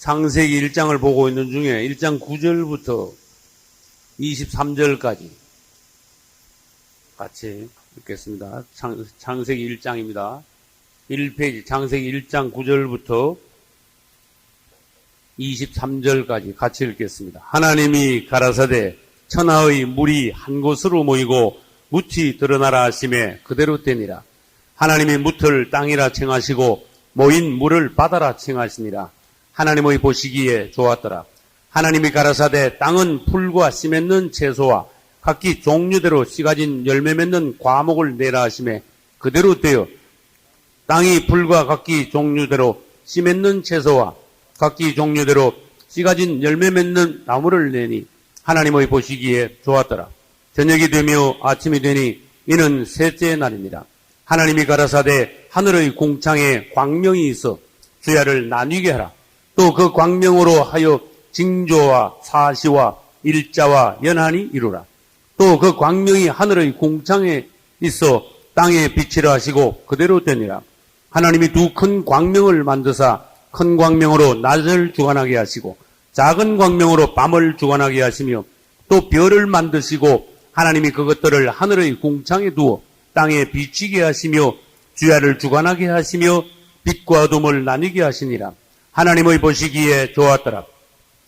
창세기 1장을 보고 있는 중에 1장 9절부터 23절까지 같이 읽겠습니다. 창세기 1장입니다. 1페이지 창세기 1장 9절부터 23절까지 같이 읽겠습니다. 하나님이 가라사대 천하의 물이 한 곳으로 모이고 묻이 드러나라 하심에 그대로 되니라. 하나님이 묻을 땅이라 칭하시고 모인 물을 바다라 칭하시니라. 하나님의 보시기에 좋았더라. 하나님이 가라사대 땅은 풀과 씨 맺는 채소와 각기 종류대로 씨 가진 열매 맺는 과목을 내라 하심에 그대로 되어 땅이 풀과 각기 종류대로 씨 맺는 채소와 각기 종류대로 씨 가진 열매 맺는 나무를 내니 하나님의 보시기에 좋았더라. 저녁이 되며 아침이 되니 이는 셋째 날입니다. 하나님이 가라사대 하늘의 궁창에 광명이 있어 주야를 나뉘게 하라. 또 그 광명으로 하여 징조와 사시와 일자와 연한이 이루라. 또 그 광명이 하늘의 궁창에 있어 땅에 빛이라 하시고 그대로 되니라. 하나님이 두 큰 광명을 만드사 큰 광명으로 낮을 주관하게 하시고 작은 광명으로 밤을 주관하게 하시며 또 별을 만드시고 하나님이 그것들을 하늘의 궁창에 두어 땅에 비치게 하시며 주야를 주관하게 하시며 빛과 어둠을 나뉘게 하시니라. 하나님의 보시기에 좋았더라.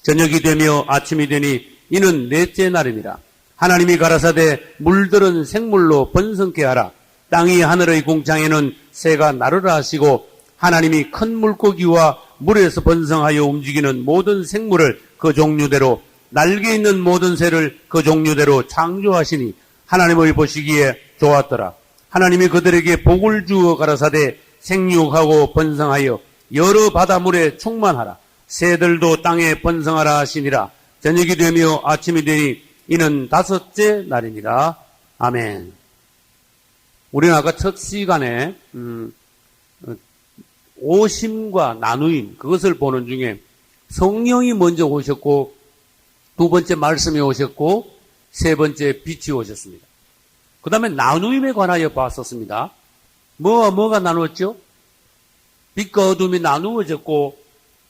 저녁이 되며 아침이 되니 이는 넷째 날이니라. 하나님이 가라사대 물들은 생물로 번성케 하라. 땅이 하늘의 궁창에는 새가 나르라 하시고 하나님이 큰 물고기와 물에서 번성하여 움직이는 모든 생물을 그 종류대로 날개 있는 모든 새를 그 종류대로 창조하시니 하나님의 보시기에 좋았더라. 하나님이 그들에게 복을 주어 가라사대 생육하고 번성하여 여러 바다물에 충만하라. 새들도 땅에 번성하라 하시니라. 저녁이 되며 아침이 되니 이는 다섯째 날이니라. 아멘. 우리는 아까 첫 시간에 오심과 나누임 그것을 보는 중에 성령이 먼저 오셨고 두 번째 말씀이 오셨고 세 번째 빛이 오셨습니다. 그 다음에 나누임에 관하여 봤었습니다. 뭐가 나누었죠? 빛과 어둠이 나누어졌고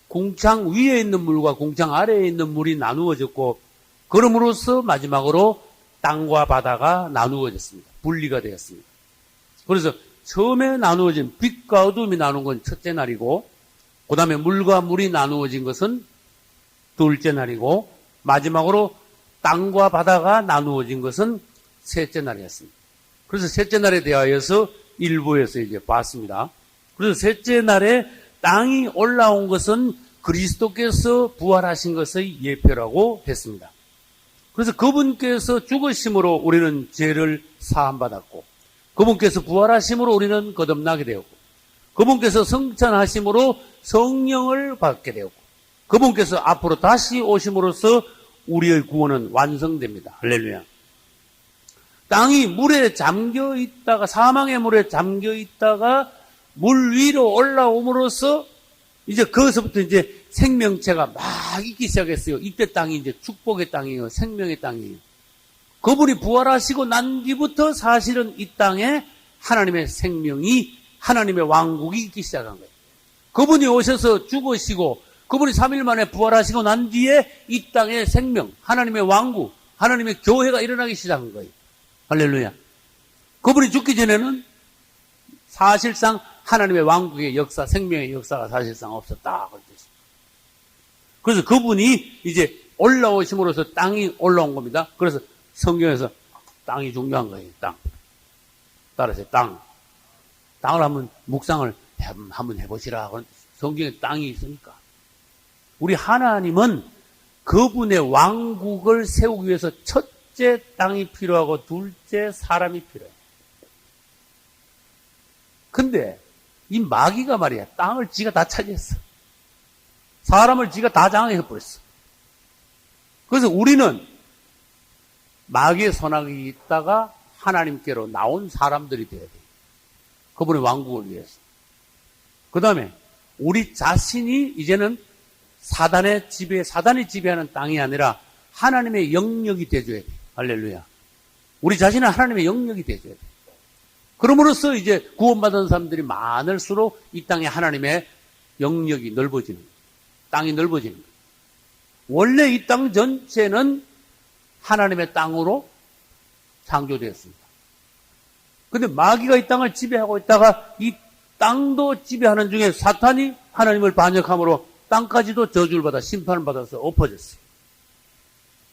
궁창 위에 있는 물과 궁창 아래에 있는 물이 나누어졌고 그럼으로써 마지막으로 땅과 바다가 나누어졌습니다. 분리가 되었습니다. 그래서 처음에 나누어진 빛과 어둠이 나눈 건 첫째 날이고 그 다음에 물과 물이 나누어진 것은 둘째 날이고 마지막으로 땅과 바다가 나누어진 것은 셋째 날이었습니다. 그래서 셋째 날에 대하여서 일부에서 이제 봤습니다. 그래서 셋째 날에 땅이 올라온 것은 그리스도께서 부활하신 것의 예표라고 했습니다. 그래서 그분께서 죽으심으로 우리는 죄를 사함받았고 그분께서 부활하심으로 우리는 거듭나게 되었고 그분께서 성천하심으로 성령을 받게 되었고 그분께서 앞으로 다시 오심으로써 우리의 구원은 완성됩니다. 할렐루야. 땅이 물에 잠겨 있다가 사망의 물에 잠겨 있다가 물 위로 올라옴으로써 이제 거기서부터 이제 생명체가 막 있기 시작했어요. 이때 땅이 이제 축복의 땅이에요. 생명의 땅이에요. 그분이 부활하시고 난 뒤부터 사실은 이 땅에 하나님의 생명이 하나님의 왕국이 있기 시작한 거예요. 그분이 오셔서 죽으시고 그분이 3일 만에 부활하시고 난 뒤에 이 땅의 생명, 하나님의 왕국, 하나님의 교회가 일어나기 시작한 거예요. 할렐루야. 그분이 죽기 전에는 사실상 하나님의 왕국의 역사, 생명의 역사가 사실상 없었다. 그래서 그분이 이제 올라오심으로써 땅이 올라온 겁니다. 그래서 성경에서 땅이 중요한 거예요. 땅. 따라서 땅. 땅을 한번 묵상을 한번 해보시라. 성경에 땅이 있으니까. 우리 하나님은 그분의 왕국을 세우기 위해서 첫째 땅이 필요하고 둘째 사람이 필요해요. 근데 이 마귀가 말이야. 땅을 지가 다 차지했어. 사람을 지가 다 장악해버렸어. 그래서 우리는 마귀의 손아귀에 있다가 하나님께로 나온 사람들이 되어야 돼요. 그분의 왕국을 위해서. 그 다음에 우리 자신이 이제는 사단이 지배하는 땅이 아니라 하나님의 영역이 되어줘야 돼요. 할렐루야. 우리 자신은 하나님의 영역이 되어줘야 돼요. 그럼으로써 이제 구원받은 사람들이 많을수록 이 땅에 하나님의 영역이 넓어지는 거예요. 땅이 넓어지는 거예요. 원래 이 땅 전체는 하나님의 땅으로 창조되었습니다. 근데 마귀가 이 땅을 지배하고 있다가 이 땅도 지배하는 중에 사탄이 하나님을 반역함으로 땅까지도 저주를 받아 심판을 받아서 엎어졌어요.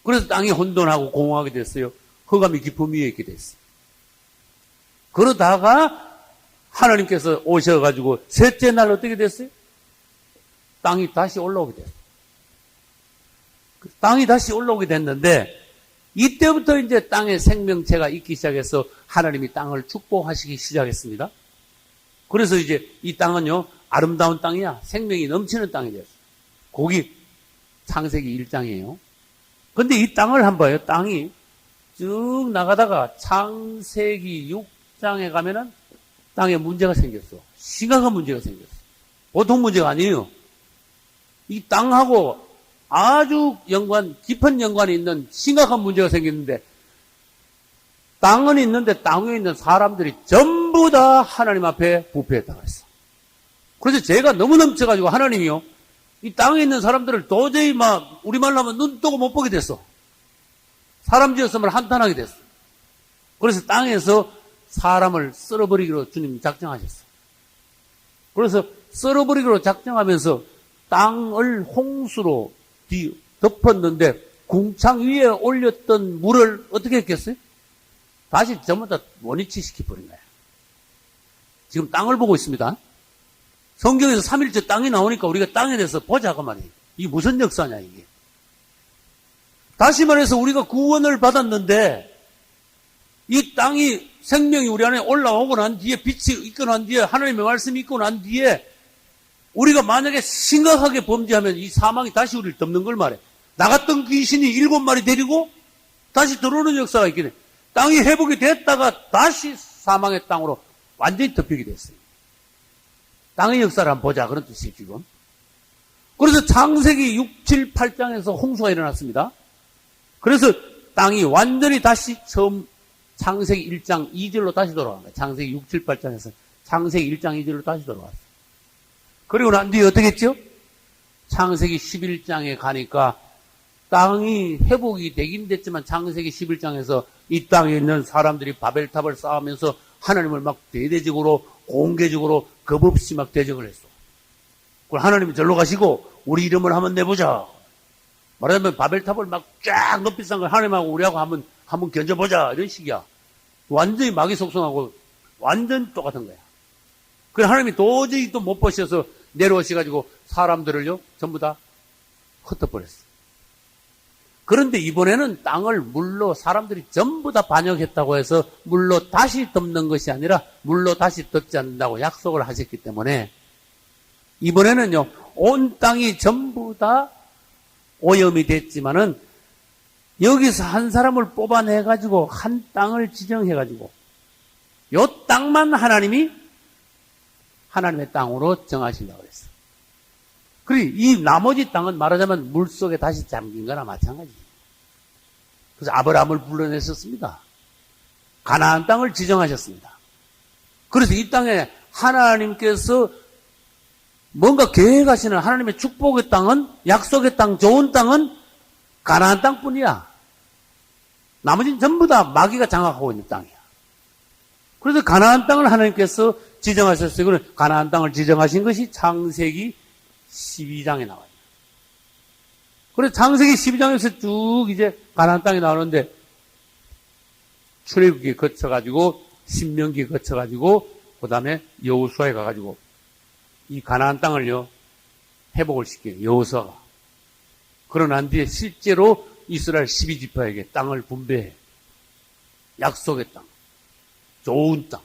그래서 땅이 혼돈하고 공허하게 됐어요. 흑암이 깊음 위에 있게 됐어요. 그러다가 하나님께서 오셔가지고 셋째 날 어떻게 됐어요? 땅이 다시 올라오게 됐어요. 땅이 다시 올라오게 됐는데 이때부터 이제 땅에 생명체가 있기 시작해서 하나님이 땅을 축복하시기 시작했습니다. 그래서 이제 이 땅은요, 아름다운 땅이야. 생명이 넘치는 땅이 됐어요. 거기 창세기 1장이에요. 근데 이 땅을 한번 봐요. 땅이 쭉 나가다가 창세기 6장에 가면은 땅에 문제가 생겼어. 심각한 문제가 생겼어. 보통 문제가 아니에요. 이 땅하고 아주 깊은 연관이 있는 심각한 문제가 생겼는데, 땅은 있는데 땅 위에 있는 사람들이 전부 다 하나님 앞에 부패했다고 했어. 그래서 죄가 너무 넘쳐가지고 하나님이요, 이 땅에 있는 사람들을 도저히 우리말로 하면 눈 뜨고 못 보게 됐어. 사람 지었음을 한탄하게 됐어. 그래서 땅에서 사람을 썰어버리기로 주님 작정하셨어. 그래서 썰어버리기로 작정하면서 땅을 홍수로 덮었는데 궁창 위에 올렸던 물을 어떻게 했겠어요? 다시 전부 다 원위치 시켜버린 거야. 지금 땅을 보고 있습니다. 성경에서 3일째 땅이 나오니까 우리가 땅에 대해서 보자 그 말이에요. 이게 무슨 역사냐 이게. 다시 말해서 우리가 구원을 받았는데 이 땅이 생명이 우리 안에 올라오고 난 뒤에 빛이 있고 난 뒤에 하나님의 말씀이 있고 난 뒤에 우리가 만약에 심각하게 범죄하면 이 사망이 다시 우리를 덮는 걸 말해. 나갔던 귀신이 7마리 데리고 다시 들어오는 역사가 있긴 해. 땅이 회복이 됐다가 다시 사망의 땅으로 완전히 덮이게 됐어요. 땅의 역사를 한번 보자 그런 뜻이에요 지금. 그래서 창세기 6, 7, 8장에서 홍수가 일어났습니다. 그래서 땅이 완전히 다시 처음 창세기 1장 2절로 다시 돌아간 거예요. 창세기 6, 7, 8장에서 창세기 1장 2절로 다시 돌아왔어요. 그리고 난 뒤에 어떻게 했죠? 창세기 11장에 가니까 땅이 회복이 되긴 됐지만 창세기 11장에서 이 땅에 있는 사람들이 바벨탑을 쌓으면서 하나님을 막 대대적으로 공개적으로 겁없이 막 대적을 했어. 그럼 하나님이 절로 가시고 우리 이름을 한번 내보자. 말하자면 바벨탑을 막 쫙 높이 쌓은 걸 하나님하고 우리하고 한번 견뎌보자 이런 식이야. 완전히 마귀 속성하고 완전 똑같은 거야. 그 하나님이 도저히 또 못 보셔서 내려오셔가지고 사람들을요 전부 다 흩어버렸어. 그런데 이번에는 땅을 물로 사람들이 전부 다 반역했다고 해서 물로 다시 덮는 것이 아니라 물로 다시 덮지 않는다고 약속을 하셨기 때문에 이번에는요 온 땅이 전부 다 오염이 됐지만은 여기서 한 사람을 뽑아내가지고 한 땅을 지정해가지고 요 땅만 하나님이 하나님의 땅으로 정하신다고 그랬어. 그리고 이 나머지 땅은 말하자면 물속에 다시 잠긴 거나 마찬가지예요. 그래서 아브라함을 불러내셨습니다. 가나안 땅을 지정하셨습니다. 그래서 이 땅에 하나님께서 뭔가 계획하시는 하나님의 축복의 땅은, 약속의 땅, 좋은 땅은 가나안 땅뿐이야. 나머지는 전부 다 마귀가 장악하고 있는 땅이야. 그래서 가나안 땅을 하나님께서 지정하셨어요. 그럼 가나안 땅을 지정하신 것이 창세기 12장에 나와요. 그래서 창세기 12장에서 쭉 이제 가나안 땅이 나오는데 출애굽기 거쳐가지고 신명기 거쳐가지고 그 다음에 여호수아에 가가지고 이 가나안 땅을요 회복을 시켜요. 여호수아가. 그러고 난 뒤에 실제로 이스라엘 12지파에게 땅을 분배해. 약속의 땅, 좋은 땅,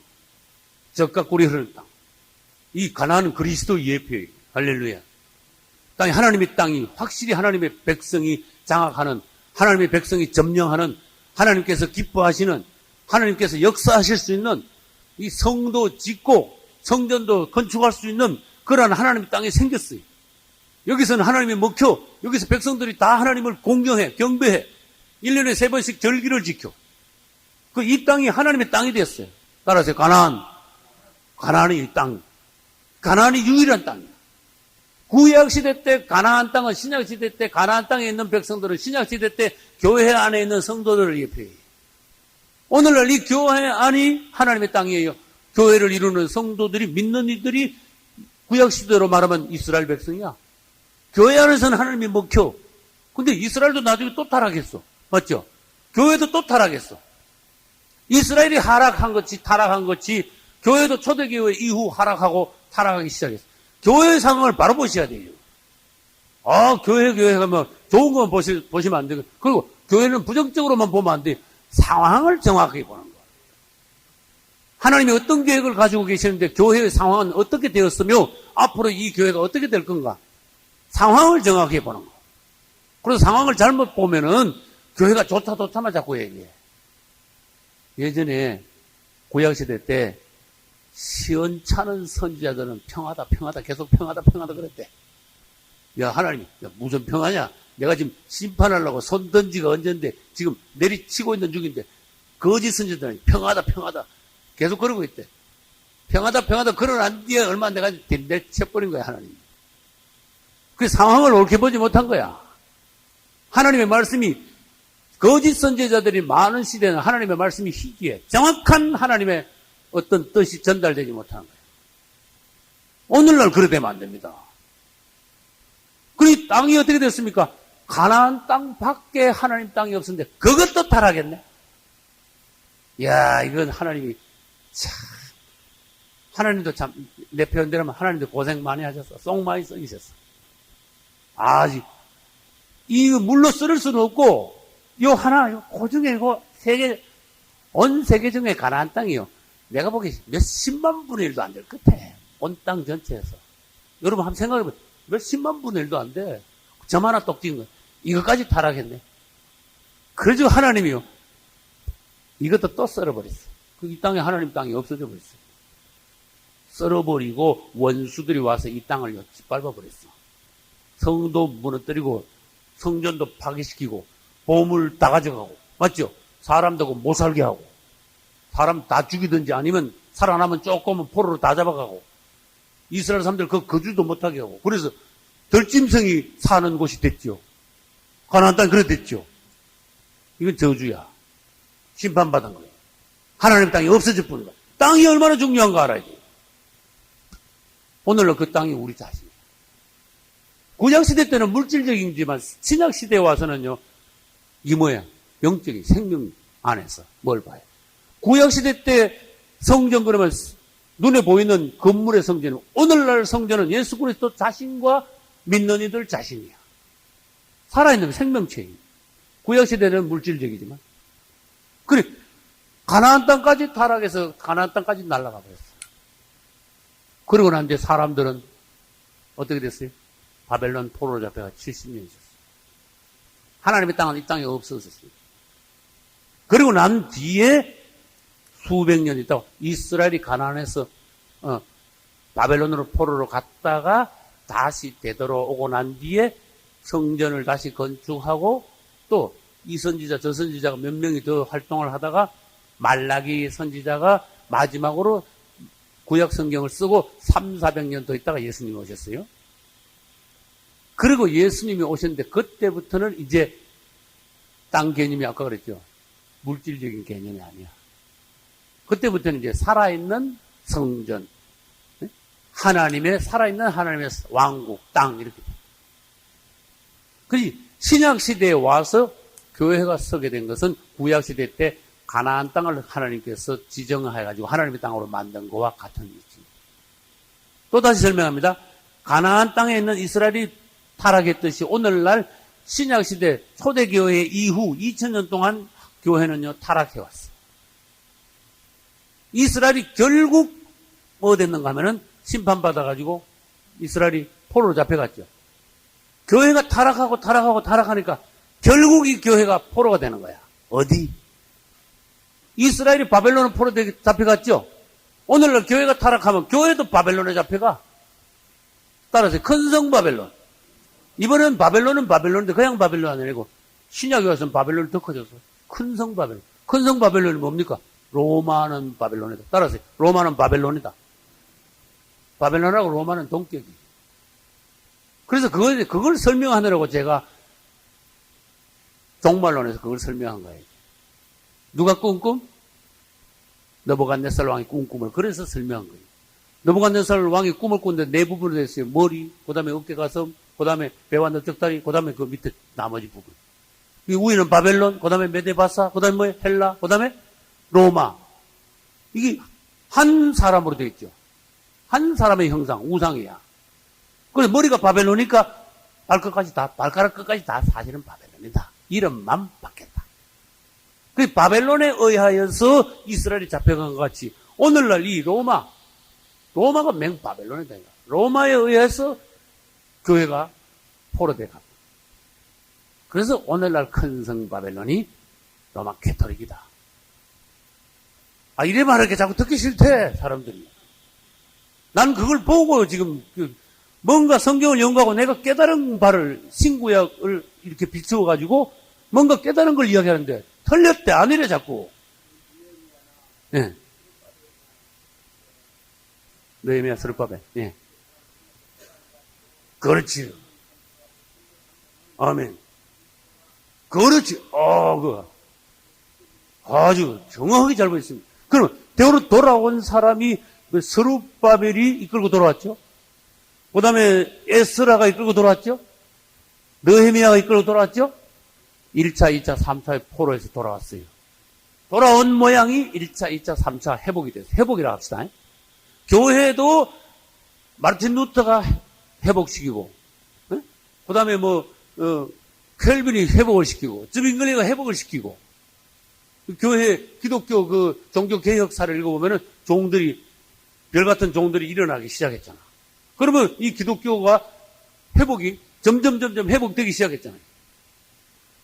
젖과 꿀이 흐르는 땅. 이 가나안은 그리스도 예표예요. 할렐루야. 땅이 하나님의 땅이 확실히 하나님의 백성이 장악하는, 하나님의 백성이 점령하는, 하나님께서 기뻐하시는, 하나님께서 역사하실 수 있는 이 성도 짓고 성전도 건축할 수 있는 그러한 하나님의 땅이 생겼어요. 여기서는 하나님이 먹혀, 여기서 백성들이 다 하나님을 공경해, 경배해. 1년에 3번씩 절기를 지켜. 이 땅이 하나님의 땅이 됐어요. 따라서 가나안. 가나안이 이 땅. 가나안이 유일한 땅이에요. 구약시대 때 가나안 땅은 신약시대 때 가나안 땅에 있는 백성들은 신약시대 때 교회 안에 있는 성도들을 예표해요. 오늘날 이 교회 안이 하나님의 땅이에요. 교회를 이루는 성도들이, 믿는 이들이 구약시대로 말하면 이스라엘 백성이야. 교회 안에서는 하나님이 먹혀. 근데 이스라엘도 나중에 또 타락했어. 맞죠? 교회도 또 타락했어. 이스라엘이 타락한 것이 교회도 초대교회 이후 하락하고 타락하기 시작했어. 교회의 상황을 바로 보셔야 돼요. 교회 가면 좋은 것만 보시면 안 되고, 그리고 교회는 부정적으로만 보면 안 돼요. 상황을 정확하게 보는 거예요. 하나님이 어떤 계획을 가지고 계시는데 교회의 상황은 어떻게 되었으며 앞으로 이 교회가 어떻게 될 건가? 상황을 정확하게 보는 거예요. 그래서 상황을 잘못 보면은 교회가 좋다만 자꾸 얘기해. 예전에 구약시대 때 시원찮은 선지자들은 평하다 계속 평하다 그랬대. 야, 하나님, 야, 무슨 평하냐? 내가 지금 심판하려고 손 던지가 언젠데 지금 내리치고 있는 중인데 거짓 선지자들은 평하다 계속 그러고 있대. 평하다 그러난 뒤에 얼마 내가 내쳐버린 거야, 하나님. 그 상황을 옳게 보지 못한 거야. 하나님의 말씀이 거짓 선지자들이 많은 시대는 하나님의 말씀이 희귀해. 정확한 하나님의 어떤 뜻이 전달되지 못하는 거예요. 오늘날 그래 되면 안 됩니다. 그리고 땅이 어떻게 됐습니까? 가나안 땅 밖에 하나님 땅이 없었는데 그것도 타락했네. 이야, 이건 하나님이 참, 하나님도 참, 내 표현대로 하면 하나님도 고생 많이 하셨어. 속 많이 썩이셨어. 아직 이거 물로 썰을 수는 없고 고중에 온 세계 중에 가나안 땅이요. 내가 보기에 몇십만 분의 1도 안 될 것 같아. 온 땅 전체에서. 여러분 한번 생각해보면 몇십만 분의 1도 안 돼. 점 하나 똑 찍은 거. 이것까지 타락했네. 그래서 하나님이요. 이것도 또 썰어버렸어. 이 땅에 하나님 땅이 없어져 버렸어. 썰어버리고 원수들이 와서 이 땅을 짓밟아버렸어. 성도 무너뜨리고 성전도 파괴시키고 보물 다 가져가고, 맞죠? 사람도 못 살게 하고, 사람 다 죽이든지 아니면 살아남은 조금은 포로로 다 잡아가고, 이스라엘 사람들 거주도 못하게 하고, 그래서 들짐승이 사는 곳이 됐죠. 가나안 땅이 그래 됐죠. 이건 저주야. 심판받은 거예요. 하나님 땅이 없어질 뿐이다. 땅이 얼마나 중요한가 알아야지. 오늘날 그 땅이 우리 자신이에요. 구약시대 때는 물질적이지만 신약시대에 와서는요, 이 뭐야? 영적인 생명 안에서 뭘 봐요? 구약시대 때 성전 그러면 눈에 보이는 건물의 성전은, 오늘날 성전은 예수 그리스도 자신과 믿는 이들 자신이야. 살아있는 생명체예요. 구약시대는 물질적이지만. 그래, 가나안 땅까지 타락해서 가나안 땅까지 날아가 버렸어. 그러고 난 뒤에 사람들은 어떻게 됐어요? 바벨론 포로로 잡혀가 70년 있었어요. 하나님의 땅은 이 땅에 없어졌어요. 그리고 난 뒤에 수백 년 있다가 이스라엘이 가나안에서 바벨론으로 포로로 갔다가 다시 되돌아오고 난 뒤에 성전을 다시 건축하고 또 이 선지자 저 선지자가 몇 명이 더 활동을 하다가 말라기 선지자가 마지막으로 구약 성경을 쓰고 300~400년 더 있다가 예수님이 오셨어요. 그리고 예수님이 오셨는데 그때부터는 이제 땅 개념이 아까 그랬죠. 물질적인 개념이 아니야. 그때부터는 이제 살아있는 성전, 하나님의 살아있는 하나님의 왕국, 땅 이렇게. 그래서 신약 시대에 와서 교회가 서게 된 것은 구약 시대 때 가나안 땅을 하나님께서 지정해가지고 하나님의 땅으로 만든 것과 같은 일입니다. 또 다시 설명합니다. 가나안 땅에 있는 이스라엘이 타락했듯이 오늘날 신약 시대 초대교회 이후 2000년 동안 교회는요 타락해왔어요. 이스라엘이 결국 뭐 됐는가 하면은 심판받아가지고 이스라엘이 포로로 잡혀갔죠. 교회가 타락하니까 결국 이 교회가 포로가 되는 거야. 어디? 이스라엘이 바벨론에 포로 잡혀갔죠? 오늘날 교회가 타락하면 교회도 바벨론에 잡혀가. 따라서 큰 성 바벨론. 이번엔 바벨론은 바벨론인데 그냥 바벨론 아니고 신약에 와서는 바벨론이 더 커졌어. 큰 성 바벨론. 큰 성 바벨론이 뭡니까? 로마는 바벨론이다. 따라서 로마는 바벨론이다. 바벨론하고 로마는 동격이. 그래서 그걸 설명하느라고 제가 종말론에서 그걸 설명한 거예요. 누가 꾼 꿈? 느부갓네살 왕이 꾼 꿈을 그래서 설명한 거예요. 느부갓네살 왕이 꿈을 꾼데 네 부분으로 됐어요. 머리, 그 다음에 어깨, 가슴, 그 다음에 배와 넓적다리, 그 다음에 그 밑에 나머지 부분. 이 위는 바벨론, 그 다음에 메데바사, 그 다음에 뭐 헬라, 그 다음에 로마. 이게 한 사람으로 되어 있죠. 한 사람의 형상, 우상이야. 그래서 머리가 바벨로니까 발가락 끝까지 다 사실은 바벨론이다. 이름만 바뀌었다. 그 바벨론에 의하여서 이스라엘이 잡혀간 것 같이 오늘날 이 로마가 맹 바벨론이다. 로마에 의해서 교회가 포로돼 갑니다. 그래서 오늘날 큰 성 바벨론이 로마 캐토릭이다. 이래 말하게 자꾸 듣기 싫대, 사람들이. 난 그걸 보고 지금 뭔가 성경을 연구하고 내가 깨달은 바를 신구약을 이렇게 비추어가지고 뭔가 깨달은 걸 이야기하는데 틀렸대, 아니래, 자꾸. 예. 느헤미야 스룹바벨. 예. 그렇지. 아멘. 그렇지. 아주 정확하게 잘 보였습니다. 그럼 대우로 돌아온 사람이 스룹바벨이 이끌고 돌아왔죠. 그 다음에 에스라가 이끌고 돌아왔죠. 느헤미야가 이끌고 돌아왔죠. 1차, 2차, 3차의 포로에서 돌아왔어요. 돌아온 모양이 1차, 2차, 3차 회복이 됐어요. 회복이라 합시다. 교회도 마르틴 루터가 회복시키고, 그 다음에 켈빈이 회복을 시키고, 즈빙글리가 회복을 시키고, 교회, 기독교 그 종교 개혁사를 읽어보면은 별같은 종들이 일어나기 시작했잖아. 그러면 이 기독교가 회복이 점점 회복되기 시작했잖아요.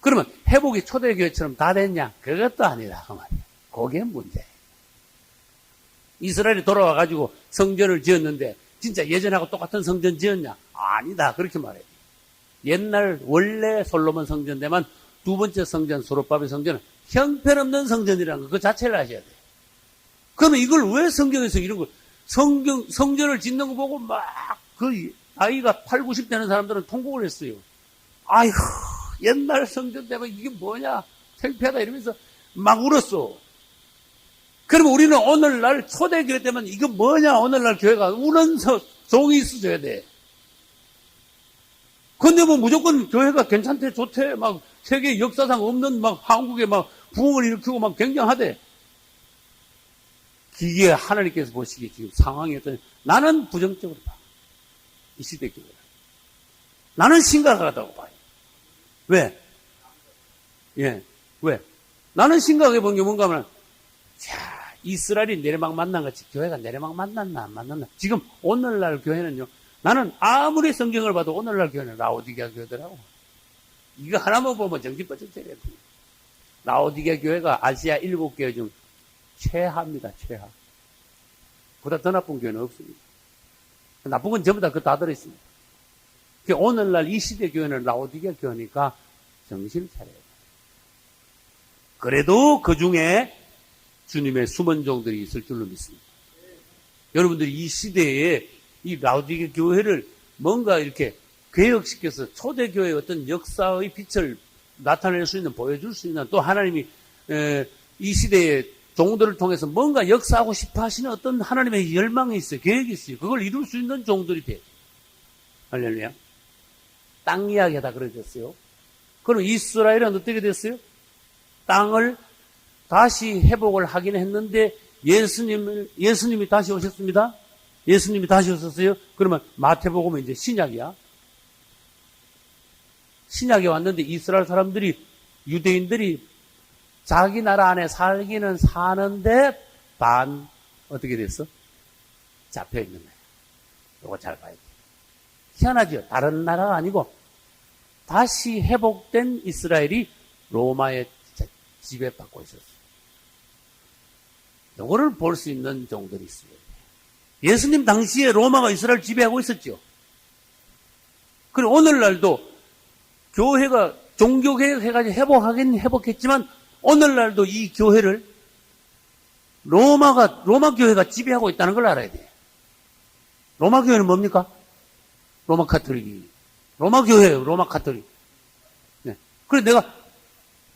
그러면 회복이 초대교회처럼 다 됐냐? 그것도 아니다. 그 말이야. 그게 문제예요. 이스라엘이 돌아와가지고 성전을 지었는데 진짜 예전하고 똑같은 성전 지었냐? 아니다. 그렇게 말해요. 옛날 원래 솔로몬 성전대만 두 번째 성전 소로바벨 성전은 형편없는 성전이라는 거 그 자체를 아셔야 돼요. 그러면 이걸 왜 성경에서 이런 걸 성전을 짓는 거 보고 나이가 8, 90 되는 사람들은 통곡을 했어요. 아이고 옛날 성전 때문에 이게 뭐냐 창피하다 이러면서 막 울었어. 그러면 우리는 오늘날 초대교회 때면 이거 뭐냐 오늘날 교회가 우는 종이 있어줘야 돼. 근데 무조건 교회가 괜찮대 좋대 막 세계 역사상 없는 한국에 부흥을 일으키고 굉장하대. 이게 하나님께서 보시기에 지금 상황이 어떤 나는 부정적으로 봐. 이 시대 교회. 나는 심각하다고 봐요. 왜? 예. 왜? 나는 심각해 본 게 뭔가 하면 이스라엘이 내리막 만난 같이 교회가 내리막 만났나 안 만났나. 지금 오늘날 교회는요. 나는 아무리 성경을 봐도 오늘날 교회는 라오디게아 교회더라고. 이거 하나만 보면 정신 번쩍 차려야 돼. 라오디게아 교회가 아시아 7교회 중 최하입니다. 최하. 보다 더 나쁜 교회는 없습니다. 나쁜 건 전부 다 그거 다 들어있습니다. 오늘날 이 시대 교회는 라오디게아 교회니까 정신을 차려야 돼요. 그래도 그 중에 주님의 숨은 종들이 있을 줄로 믿습니다. 여러분들이 이 시대에 이 라오디게아 교회를 뭔가 이렇게 개혁시켜서 초대교회의 어떤 역사의 빛을 나타낼 수 있는, 보여줄 수 있는, 또 하나님이 이 시대에 종들을 통해서 뭔가 역사하고 싶어 하시는 어떤 하나님의 열망이 있어요. 계획이 있어요. 그걸 이룰 수 있는 종들이 돼요. 할렐루야. 땅 이야기가 다 그려졌어요. 그럼 이스라엘은 어떻게 됐어요? 땅을 다시 회복을 하긴 했는데 예수님이 다시 오셨습니다. 예수님이 다시 오셨어요. 그러면 마태복음은 이제 신약이야. 신약에 왔는데 이스라엘 사람들이 유대인들이 자기 나라 안에 살기는 사는데 어떻게 됐어? 잡혀 있는 거야. 이거 잘 봐야 돼. 희한하죠? 다른 나라가 아니고 다시 회복된 이스라엘이 로마의 지배받고 있었어요. 이거를 볼 수 있는 종들이 있어요. 예수님 당시에 로마가 이스라엘 지배하고 있었죠. 그리고 오늘날도 교회가 종교개혁 해가지고 회복하긴 회복했지만 오늘날도 이 교회를 로마 교회가 지배하고 있다는 걸 알아야 돼요. 로마 교회는 뭡니까? 로마 카톨릭이 로마 교회예요. 로마 카톨릭. 네. 그래 내가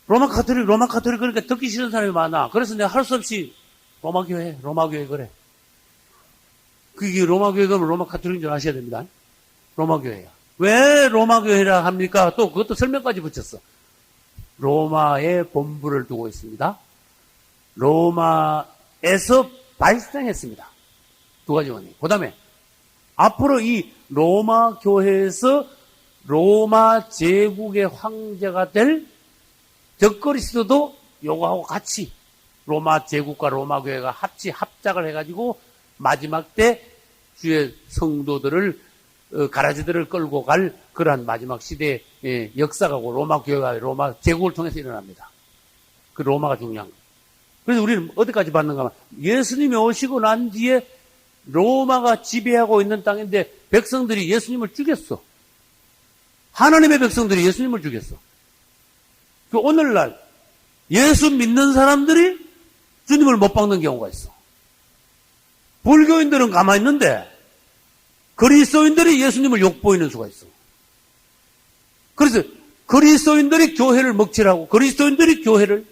로마 카톨릭 그러니까 듣기 싫은 사람이 많아. 그래서 내가 할 수 없이 로마 교회 그래. 그게 로마 교회 그러면 로마 카톨릭인 줄 아셔야 됩니다. 로마 교회야. 왜 로마 교회라 합니까? 또 그것도 설명까지 붙였어. 로마의 본부를 두고 있습니다. 로마에서 발생했습니다. 두 가지 원인. 그 다음에 앞으로 이 로마 교회에서 로마 제국의 황제가 될 적그리스도도 요거하고 같이 로마 제국과 로마 교회가 합작을 해가지고 마지막 때 주의 성도들을 가라지들을 끌고 갈 그러한 마지막 시대의 역사가 로마 교회가 로마 제국을 통해서 일어납니다. 그 로마가 중요한 거예요. 그래서 우리는 어디까지 봤는가 하면 예수님이 오시고 난 뒤에 로마가 지배하고 있는 땅인데 백성들이 예수님을 죽였어. 하나님의 백성들이 예수님을 죽였어. 그 오늘날 예수 믿는 사람들이 주님을 못 박는 경우가 있어. 불교인들은 가만히 있는데 그리스도인들이 예수님을 욕보이는 수가 있어. 그래서 그리스도인들이 교회를 먹칠하고 그리스도인들이 교회를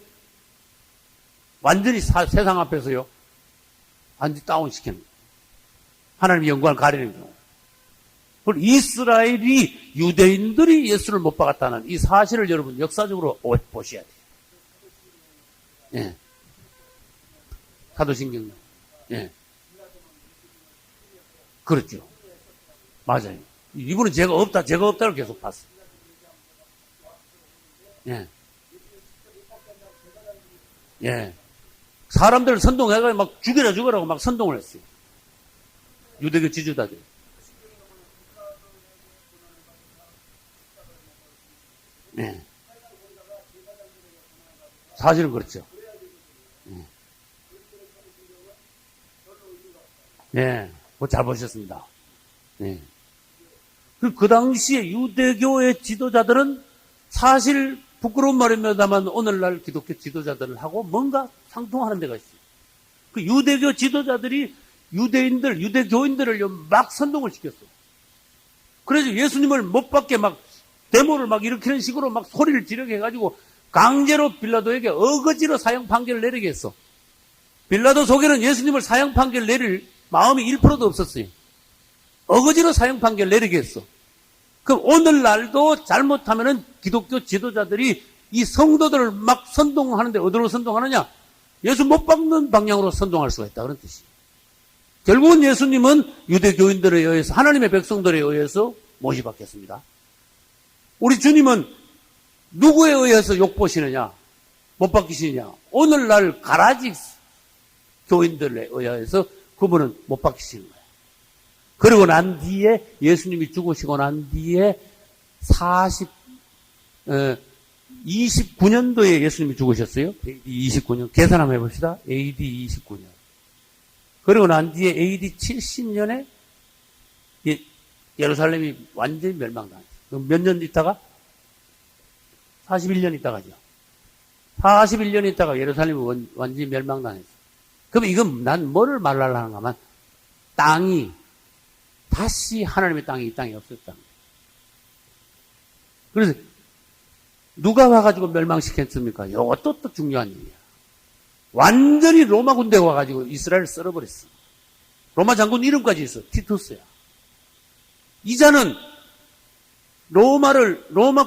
완전히 세상 앞에서요 완전히 다운시키는 거예요. 하나님의 영광을 가리는 경우. 그리고 이스라엘이 유대인들이 예수를 못 박았다는 이 사실을 여러분 역사적으로 보셔야 돼요. 예. 사도신경. 예. 그렇죠. 맞아요. 이분은 죄가 없다를 계속 봤어요. 예. 예. 사람들을 선동해가지고 막 죽여라고 막 선동을 했어요. 유대교 지주자들. 예. 사실은 그렇죠. 예. 잘 보셨습니다. 예. 그 당시에 유대교의 지도자들은 사실 부끄러운 말입니다만 오늘날 기독교 지도자들하고 뭔가 상통하는 데가 있어요. 그 유대교 지도자들이 유대교인들을 막 선동을 시켰어. 그래서 예수님을 못 받게 막 데모를 막 일으키는 식으로 막 소리를 지르게 해가지고 강제로 빌라도에게 어거지로 사형 판결을 내리게 했어. 빌라도 속에는 예수님을 사형 판결 내릴 마음이 1%도 없었어요. 어거지로 사형 판결 내리게 했어. 그럼 오늘날도 잘못하면은 기독교 지도자들이 이 성도들을 막 선동하는데 어디로 선동하느냐? 예수 못 박는 방향으로 선동할 수가 있다. 그런 뜻이에요. 결국은 예수님은 유대교인들에 의해서 하나님의 백성들에 의해서 모시받겠습니다. 우리 주님은 누구에 의해서 욕보시느냐? 못 박히시느냐? 오늘날 가라지 교인들에 의해서 그분은 못 박히시는 거예요. 그리고 난 뒤에 예수님이 죽으시고 난 뒤에 29년도에 예수님이 죽으셨어요. AD 29년. 계산 한번 해봅시다. AD 29년. 그리고 난 뒤에 AD 70년에 예루살렘이 완전히 멸망당했어요. 몇 년 있다가? 41년 있다가죠. 41년 있다가 예루살렘이 완전히 멸망당했어요. 그럼 이건 난 뭐를 말하려고 하는가 하면 땅이 다시 하나님의 땅이 이 땅에 없었다는 거예요. 그래서 누가 와가지고 멸망시켰습니까? 이것도 또 중요한 일이야. 완전히 로마 군대가 와가지고 이스라엘을 썰어버렸어. 로마 장군 이름까지 있어. 티투스야. 이자는 로마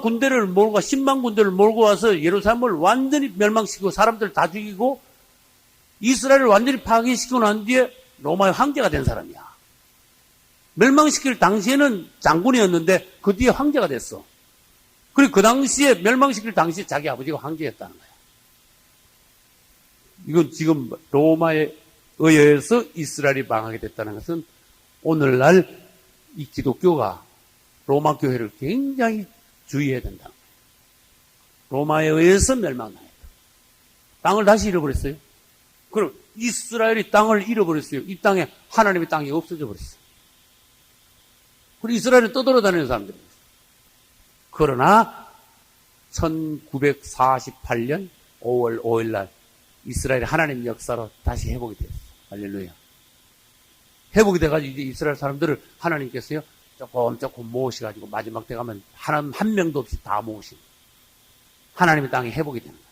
군대를 몰고 10만 군대를 몰고 와서 예루살렘을 완전히 멸망시키고 사람들 다 죽이고 이스라엘을 완전히 파괴시키고 난 뒤에 로마의 황제가 된 사람이야. 멸망시킬 당시에는 장군이었는데 그 뒤에 황제가 됐어. 그리고 그 당시에 멸망시킬 당시에 자기 아버지가 황제였다는 거야. 이건 지금 로마에 의해서 이스라엘이 망하게 됐다는 것은 오늘날 이 기독교가 로마 교회를 굉장히 주의해야 된다. 로마에 의해서 멸망당했다. 땅을 다시 잃어버렸어요. 그럼 이스라엘이 땅을 잃어버렸어요. 이 땅에 하나님의 땅이 없어져 버렸어요. 그리고 이스라엘은 떠돌아다니는 사람들이에요. 그러나 1948년 5월 5일 날 이스라엘이 하나님 역사로 다시 회복이 됐어요. 할렐루야. 회복이 돼가지고 이제 이스라엘 사람들을 하나님께서요 조금 모으셔가지고 마지막 때 가면 한 명도 없이 다 모으시는 하나님의 땅이 회복이 되는 거예요.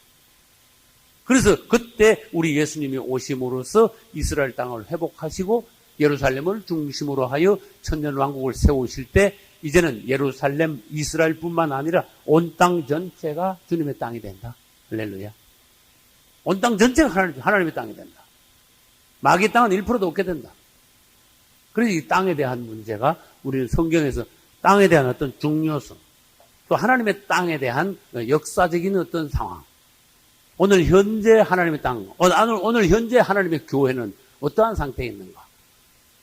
그래서 그때 우리 예수님이 오심으로써 이스라엘 땅을 회복하시고 예루살렘을 중심으로 하여 천년왕국을 세우실 때 이제는 예루살렘, 이스라엘뿐만 아니라 온 땅 전체가 주님의 땅이 된다. 할렐루야. 온 땅 전체가 하나님의 땅이 된다. 마귀의 땅은 1%도 없게 된다. 그래서 이 땅에 대한 문제가 우리는 성경에서 땅에 대한 어떤 중요성, 또 하나님의 땅에 대한 역사적인 어떤 상황, 오늘 현재 하나님의 땅, 오늘 현재 하나님의 교회는 어떠한 상태에 있는가,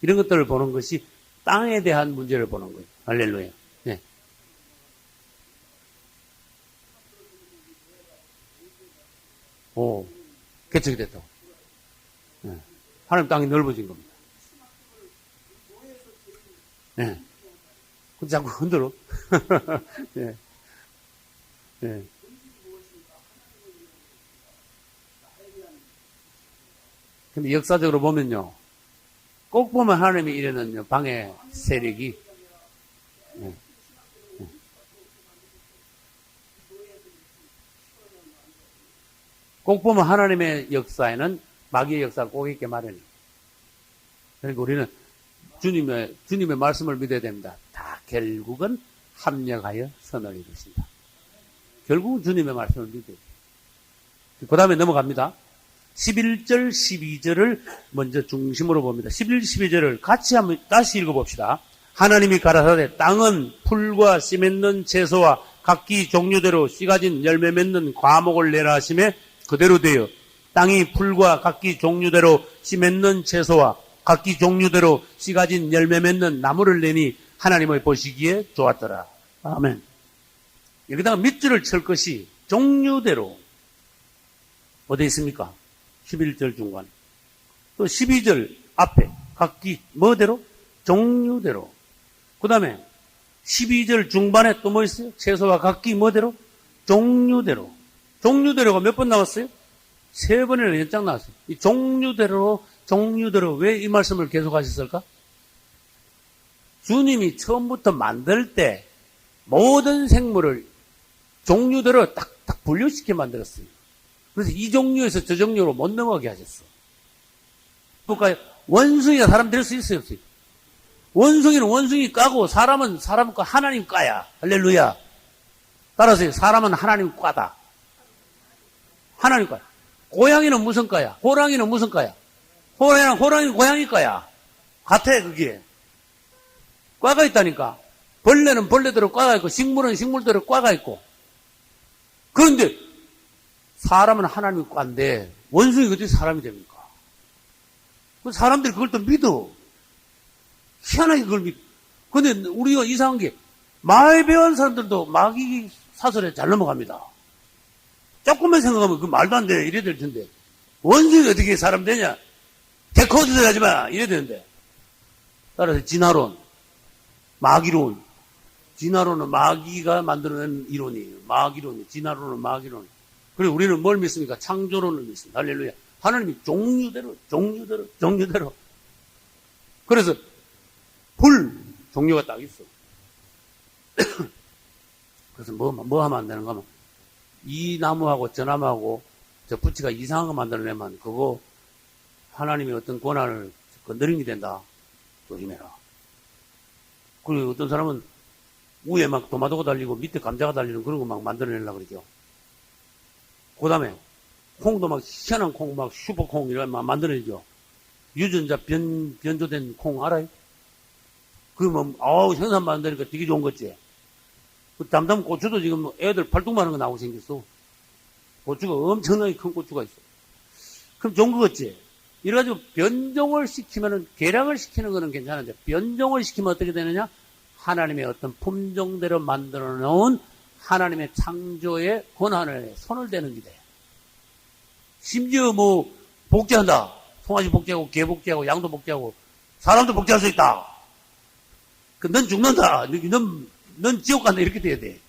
이런 것들을 보는 것이 땅에 대한 문제를 보는 거예요. 할렐루야. 네. 오, 개척이 됐다고. 네. 하나님 땅이 넓어진 겁니다. 네. 근데 자꾸 흔들어. 네. 네. 근데 역사적으로 보면요, 꼭 보면 하나님이 이래는 방해 세력이, 네. 네. 꼭 보면 하나님의 역사에는 마귀의 역사가 꼭 있게 마련해요. 그러니까 우리는 주님의 말씀을 믿어야 됩니다. 다 결국은 합력하여 선을 이루신다. 결국은 주님의 말씀을 믿어야 돼요. 그 다음에 넘어갑니다. 11절, 12절을 먼저 중심으로 봅니다. 11, 12절을 같이 한번 다시 읽어봅시다. 하나님이 가라사대 땅은 풀과 씨 맺는 채소와 각기 종류대로 씨 가진 열매 맺는 과목을 내라 하심에 그대로 되어 땅이 풀과 각기 종류대로 씨 맺는 채소와 각기 종류대로 씨 가진 열매 맺는 나무를 내니 하나님의 보시기에 좋았더라. 아멘. 여기다가 밑줄을 칠 것이 종류대로 어디 있습니까? 11절 중간. 또 12절 앞에 각기 뭐대로? 종류대로. 그 다음에 12절 중반에 또 뭐 있어요? 채소와 각기 뭐대로? 종류대로. 종류대로가 몇 번 나왔어요? 3번이나 연장 나왔어요. 이 종류대로 왜 이 말씀을 계속 하셨을까? 주님이 처음부터 만들 때 모든 생물을 종류대로 딱딱 분류시켜 만들었어요. 그래서 이 종류에서 저 종류로 못 넘어가게 하셨어. 그러니까 원숭이가 사람 될 수 있어요, 없어요? 원숭이는 원숭이 까고 사람은 사람 과 하나님 과야. 할렐루야. 따라서 사람은 하나님 과다. 하나님 과야. 고양이는 무슨 과야? 호랑이는 무슨 과야? 호랑이 고양이 과야. 같아, 그게. 과가 있다니까. 벌레는 벌레대로 과가 있고 식물은 식물대로 과가 있고. 그런데 사람은 하나님 과인데 원숭이가 어떻게 사람이 됩니까? 사람들이 그걸 또 믿어. 희한하게 그걸 믿어. 근데 우리가 이상한 게 말 배운 사람들도 마귀 사설에 잘 넘어갑니다. 조금만 생각하면 그 말도 안 돼. 이래야 될 텐데. 원숭이가 어떻게 사람 되냐? 개코드들 하지 마. 이래야 되는데. 따라서 진화론, 마귀론. 진화론은 마귀가 만들어낸 이론이에요. 마귀론이. 진화론은 마귀론. 그리고 우리는 뭘 믿습니까? 창조론을 믿습니다. 할렐루야. 하나님이 종류대로. 그래서 불 종류가 딱 있어. 그래서 뭐 하면 안 되는가 하면 이 나무하고 저 나무하고 저 부치가 이상한 거 만들어내면 그거 하나님의 어떤 권한을 건드림이 된다. 조심해라. 그리고 어떤 사람은 위에 막 도마도가 달리고 밑에 감자가 달리는 그런 거 막 만들어내려고 그러죠. 그 다음에 콩도 막 희한한 콩, 막 슈퍼콩 이런 막 만들어내죠. 유전자 변조된 콩 알아요? 그 뭐, 생산 만드니까 되게 좋은 거지. 그 담담 고추도 지금 애들 팔뚝만한 거 나오고 생겼어. 고추가 엄청나게 큰 고추가 있어. 그럼 좋은 거겠지. 이래가지고 변종을 시키면은, 개량을 시키는 거는 괜찮은데, 변종을 시키면 어떻게 되느냐? 하나님의 어떤 품종대로 만들어 놓은 하나님의 창조의 권한을 손을 대는 게 돼. 심지어 뭐, 복제한다. 송아지 복제하고, 개 복제하고, 양도 복제하고, 사람도 복제할 수 있다. 넌 죽는다. 넌 지옥 간다. 이렇게 돼야 돼.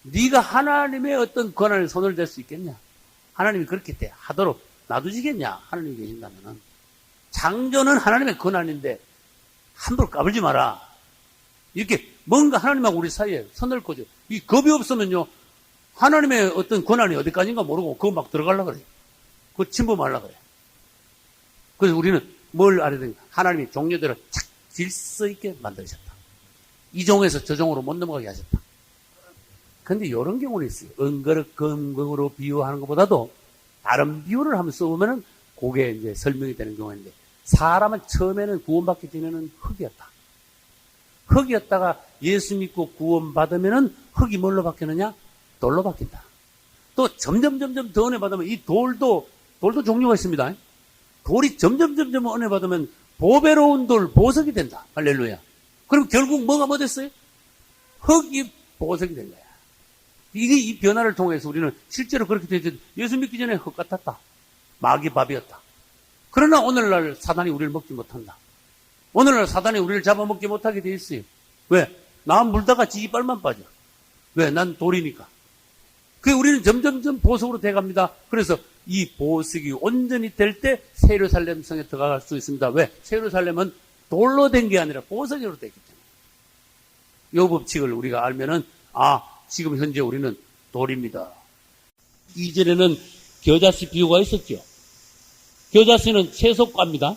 네가 하나님의 어떤 권한을 손을 댈 수 있겠냐? 하나님이 그렇게 하도록 놔두시겠냐? 하나님이 계신다면은. 창조는 하나님의 권한인데 함부로 까불지 마라. 이렇게 뭔가 하나님하고 우리 사이에 선을 그어줘. 이 겁이 없으면요, 하나님의 어떤 권한이 어디까지인가 모르고 그거 막 들어가려고 그래요. 그거 침범하려고 그래요. 그래서 우리는 뭘 알아야 되는가? 하나님이 종류대로 착 질서 있게 만드셨다. 이 종에서 저 종으로 못 넘어가게 하셨다. 근데 이런 경우는 있어요. 은거를 금거로 비유하는 것보다도 다른 비유를 한번 써보면은 그게 이제 설명이 되는 경우가 있는데, 사람은 처음에는 구원받기 전에는 흙이었다. 흙이었다가 예수 믿고 구원받으면은 흙이 뭘로 바뀌느냐? 돌로 바뀐다. 또 점점 더 은혜 받으면 이 돌도 종류가 있습니다. 돌이 점점 은혜 받으면 보배로운 돌, 보석이 된다. 할렐루야. 그럼 결국 뭐가 됐어요? 흙이 보석이 된 거야. 이게 이 변화를 통해서 우리는 실제로 그렇게 되죠. 예수 믿기 전에 흙 같았다. 마귀 밥이었다. 그러나 오늘날 사단이 우리를 먹지 못한다. 오늘날 사단이 우리를 잡아먹지 못하게 돼 있어요. 왜? 나 물다가 지 이빨만 빠져. 왜? 난 돌이니까. 그 우리는 점점 보석으로 돼갑니다. 그래서 이 보석이 온전히 될 때 세르살렘 성에 들어갈 수 있습니다. 왜? 세르살렘은 돌로 된 게 아니라 보석으로 됐기 때문에. 이 법칙을 우리가 알면은, 지금 현재 우리는 돌입니다. 이전에는 겨자씨 비유가 있었죠. 겨자씨는 채소과입니다.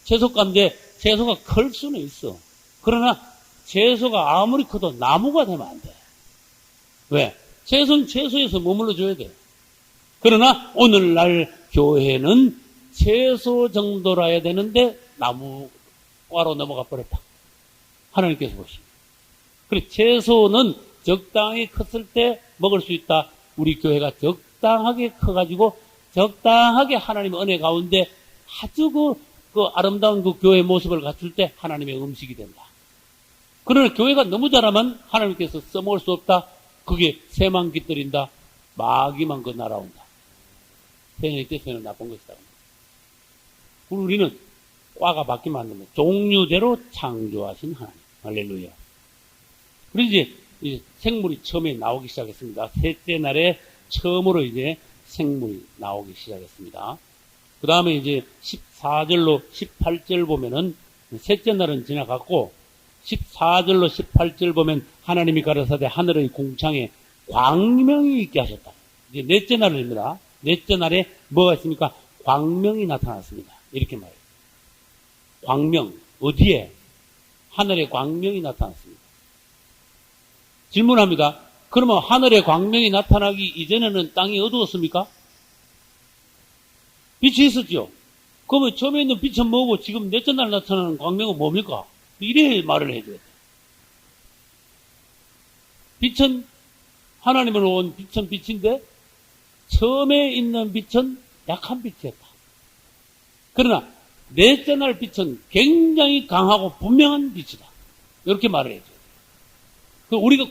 채소과인데 채소가 클 수는 있어. 그러나 채소가 아무리 커도 나무가 되면 안 돼. 왜? 채소는 채소에서 머물러 줘야 돼. 그러나 오늘날 교회는 채소 정도라 해야 되는데 나무과로 넘어가 버렸다. 하나님께서 보십니다. 그리고 채소는 적당히 컸을 때 먹을 수 있다. 우리 교회가 적당하게 커가지고 적당하게 하나님의 은혜 가운데 아주 그 아름다운 그 교회 모습을 갖출 때 하나님의 음식이 된다. 그러나 교회가 너무 자라면 하나님께서 써먹을 수 없다. 그게 새만 깃들인다. 마귀만 그 날아온다. 새는 이때 새는 나쁜 것이다. 우리는 과가 바뀌면 안 됩니다. 종류대로 창조하신 하나님. 할렐루야. 그래서 이제 생물이 처음에 나오기 시작했습니다. 셋째 날에 처음으로 이제 생물이 나오기 시작했습니다. 그 다음에 이제 14절로 18절 보면은 셋째 날은 지나갔고 14절로 18절 보면 하나님이 가라사대 하늘의 궁창에 광명이 있게 하셨다. 이제 넷째 날입니다. 넷째 날에 뭐가 있습니까? 광명이 나타났습니다. 이렇게 말해요. 광명. 어디에? 하늘에 광명이 나타났습니다. 질문합니다. 그러면 하늘에 광명이 나타나기 이전에는 땅이 어두웠습니까? 빛이 있었죠. 그러면 처음에 있는 빛은 뭐고 지금 넷째 날 나타나는 광명은 뭡니까? 이래 말을 해줘야 돼. 빛은 하나님으로 온 빛은 빛인데 처음에 있는 빛은 약한 빛이었다. 그러나 넷째 날 빛은 굉장히 강하고 분명한 빛이다. 이렇게 말을 해줘야 돼. 우리가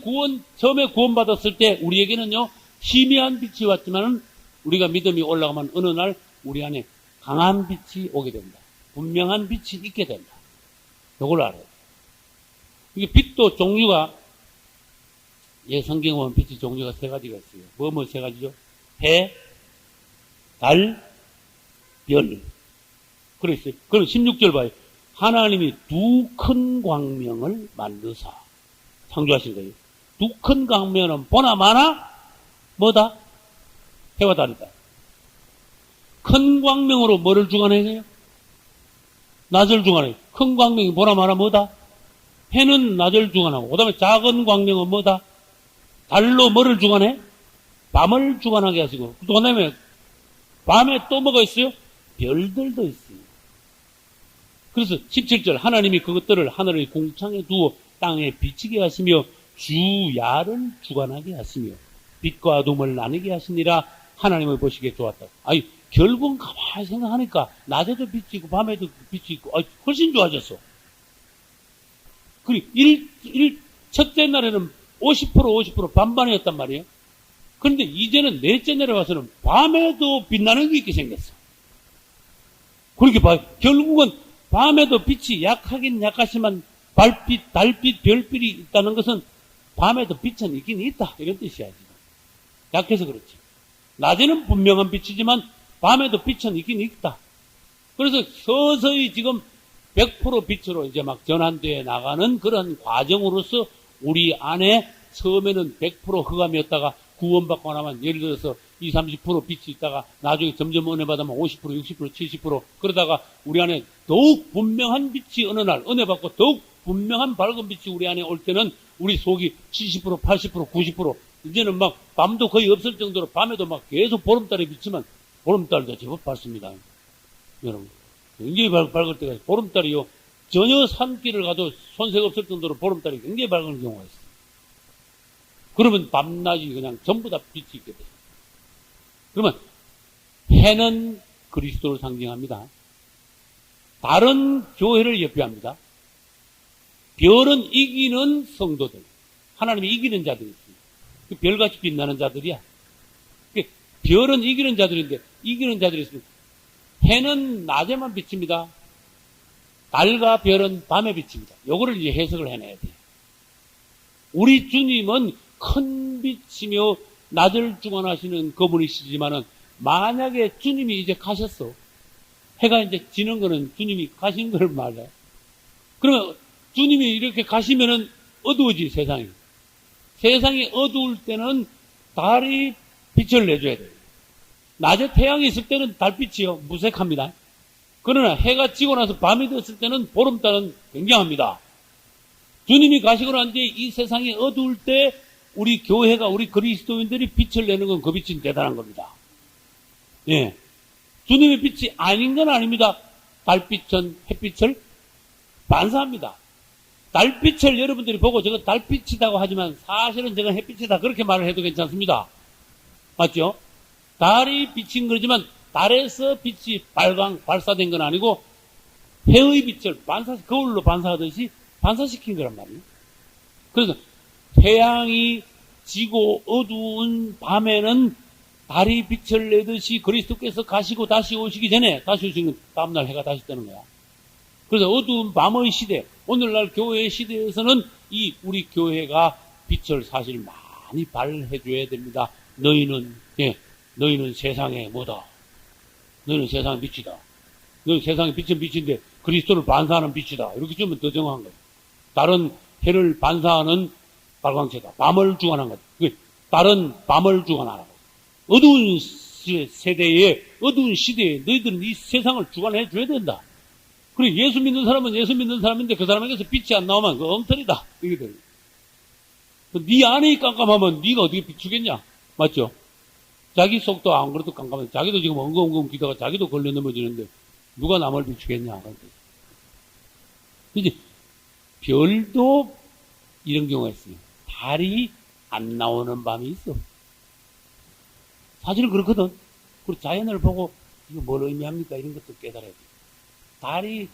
처음에 구원받았을 때 우리에게는요, 희미한 빛이 왔지만은 우리가 믿음이 올라가면 어느 날 우리 안에 강한 빛이 오게 된다. 분명한 빛이 있게 된다. 이걸 알아야 돼. 이게 빛도 종류가, 성경에 보면 빛의 종류가 세 가지가 있어요. 뭐 세 가지죠? 해, 달, 별. 그랬어요. 그럼 16절 봐요. 하나님이 두 큰 광명을 만드사. 창조하신 거예요. 두 큰 광명은 보나 마나 뭐다? 해와 달이다. 큰 광명으로 뭐를 주관해요? 낮을 주관해요. 큰 광명이 보나 마나 뭐다? 해는 낮을 주관하고 그 다음에 작은 광명은 뭐다? 달로 뭐를 주관해? 밤을 주관하게 하시고 그 다음에 밤에 또 뭐가 있어요? 별들도 있어요. 그래서 17절 하나님이 그것들을 하늘의 공창에 두어 땅에 비치게 하시며 주야를 주관하게 하시며 빛과 어둠을 나누게 하시니라. 하나님을 보시기에 좋았다. 결국은 가만히 생각하니까 낮에도 빛이 있고 밤에도 빛이 있고 훨씬 좋아졌어. 그리고 첫째 날에는 50% 반반이었단 말이에요. 그런데 이제는 넷째 날에 와서는 밤에도 빛나는 게 있게 생겼어. 그렇게 봐요. 결국은 밤에도 빛이 약하긴 약하지만 달빛, 별빛이 있다는 것은 밤에도 빛은 있긴 있다. 이런 뜻이야, 지금. 약해서 그렇지. 낮에는 분명한 빛이지만 밤에도 빛은 있긴 있다. 그래서 서서히 지금 100% 빛으로 이제 막 전환되어 나가는 그런 과정으로서 우리 안에 처음에는 100% 흑암이었다가 구원받고 나면 예를 들어서 20, 30% 빛이 있다가 나중에 점점 은혜 받으면 50%, 60%, 70% 그러다가 우리 안에 더욱 분명한 빛이 어느 날 은혜 받고 더욱 분명한 밝은 빛이 우리 안에 올 때는 우리 속이 70%, 80%, 90% 이제는 막 밤도 거의 없을 정도로 밤에도 막 계속 보름달이 비치면 보름달도 제법 밝습니다. 여러분. 굉장히 밝을 때가 있어요. 보름달이요. 전혀 산길을 가도 손색 없을 정도로 보름달이 굉장히 밝은 경우가 있어요. 그러면 밤낮이 그냥 전부 다 빛이 있게 돼요. 그러면 해는 그리스도를 상징합니다. 달은 교회를 예표합니다. 별은 이기는 성도들. 하나님이 이기는 자들이 있습니다. 그 별같이 빛나는 자들이야. 별은 이기는 자들인데 이기는 자들이 있습니다. 해는 낮에만 비칩니다. 달과 별은 밤에 비칩니다. 요거를 이제 해석을 해내야 돼요. 우리 주님은 큰 빛이며 낮을 주관하시는 그분이시지만은 만약에 주님이 이제 가셨어. 해가 이제 지는 거는 주님이 가신 걸 말해. 그러면 주님이 이렇게 가시면은 어두워지 세상이. 세상이 어두울 때는 달이 빛을 내줘야 돼요. 낮에 태양이 있을 때는 달빛이요 무색합니다. 그러나 해가 지고 나서 밤이 됐을 때는 보름달은 굉장합니다. 주님이 가시고 난 뒤에 이 세상이 어두울 때 우리 교회가 우리 그리스도인들이 빛을 내는 건 그 빛이 대단한 겁니다. 예, 주님의 빛이 아닌 건 아닙니다. 달빛은 햇빛을 반사합니다. 달빛을 여러분들이 보고 저거 달빛이라고 하지만 사실은 저건 햇빛이다 그렇게 말을 해도 괜찮습니다. 맞죠? 달이 비친 거지만 달에서 빛이 발사된 건 아니고 해의 빛을 거울로 반사하듯이 반사시킨 거란 말이에요. 그래서 태양이 지고 어두운 밤에는 달이 빛을 내듯이 그리스도께서 가시고 다시 오시기 전에 다시 오시는 다음날 해가 다시 뜨는 거야. 그래서 어두운 밤의 시대, 오늘날 교회의 시대에서는 이 우리 교회가 빛을 사실 많이 발해줘야 됩니다. 너희는 세상의 뭐다? 너희는 세상의 빛이다. 너희는 세상의 빛은 빛인데 그리스도를 반사하는 빛이다. 이렇게 주면 더 정확한 거예요. 다른 해를 반사하는 발광체다. 밤을 주관한 거다. 다른 밤을 주관하라고. 어두운 세대에, 어두운 시대에 너희들은 이 세상을 주관해 줘야 된다. 그리고 예수 믿는 사람은 예수 믿는 사람인데 그 사람에게서 빛이 안 나오면 그 엉터리다. 이게 돼요. 네 안에 깜깜하면 네가 어떻게 비추겠냐? 맞죠? 자기 속도 안 그래도 깜깜해. 자기도 지금 엉금엉금 기다가 자기도 걸려 넘어지는데 누가 남을 비추겠냐? 이제 별도 이런 경우가 있어요. 달이 안 나오는 밤이 있어. 사실은 그렇거든. 그리고 자연을 보고 이거 뭘 의미합니까? 이런 것도 깨달아야 돼. 달이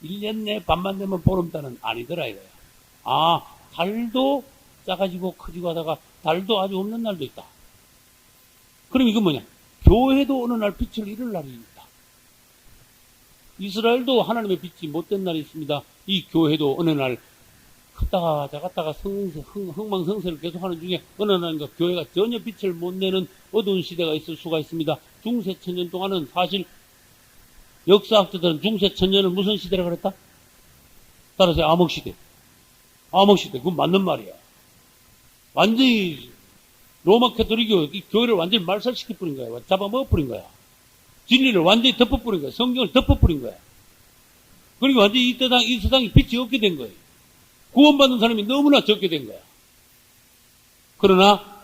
1년 내 밤만 되면 보름달은 아니더라 이거야. 아, 달도 작아지고 커지고 하다가 달도 아주 없는 날도 있다. 그럼 이건 뭐냐? 교회도 어느 날 빛을 잃을 날이 있다. 이스라엘도 하나님의 빛이 못된 날이 있습니다. 이 교회도 어느 날 컸다가 작았다가 흥망성쇠를 계속하는 중에 어느 날인가 교회가 전혀 빛을 못 내는 어두운 시대가 있을 수가 있습니다. 중세 천년 동안은 사실 역사학자들은 중세 천년을 무슨 시대라 그랬다? 따라서 암흑시대. 암흑시대. 그건 맞는 말이야. 완전히 로마 카톨릭교 이 교회를 완전히 말살시켜버린 거야. 잡아먹어버린 거야. 진리를 완전히 덮어버린 거야. 성경을 덮어버린 거야. 그리고 완전히 이 세상이 빛이 없게 된 거예요. 구원받는 사람이 너무나 적게 된 거야. 그러나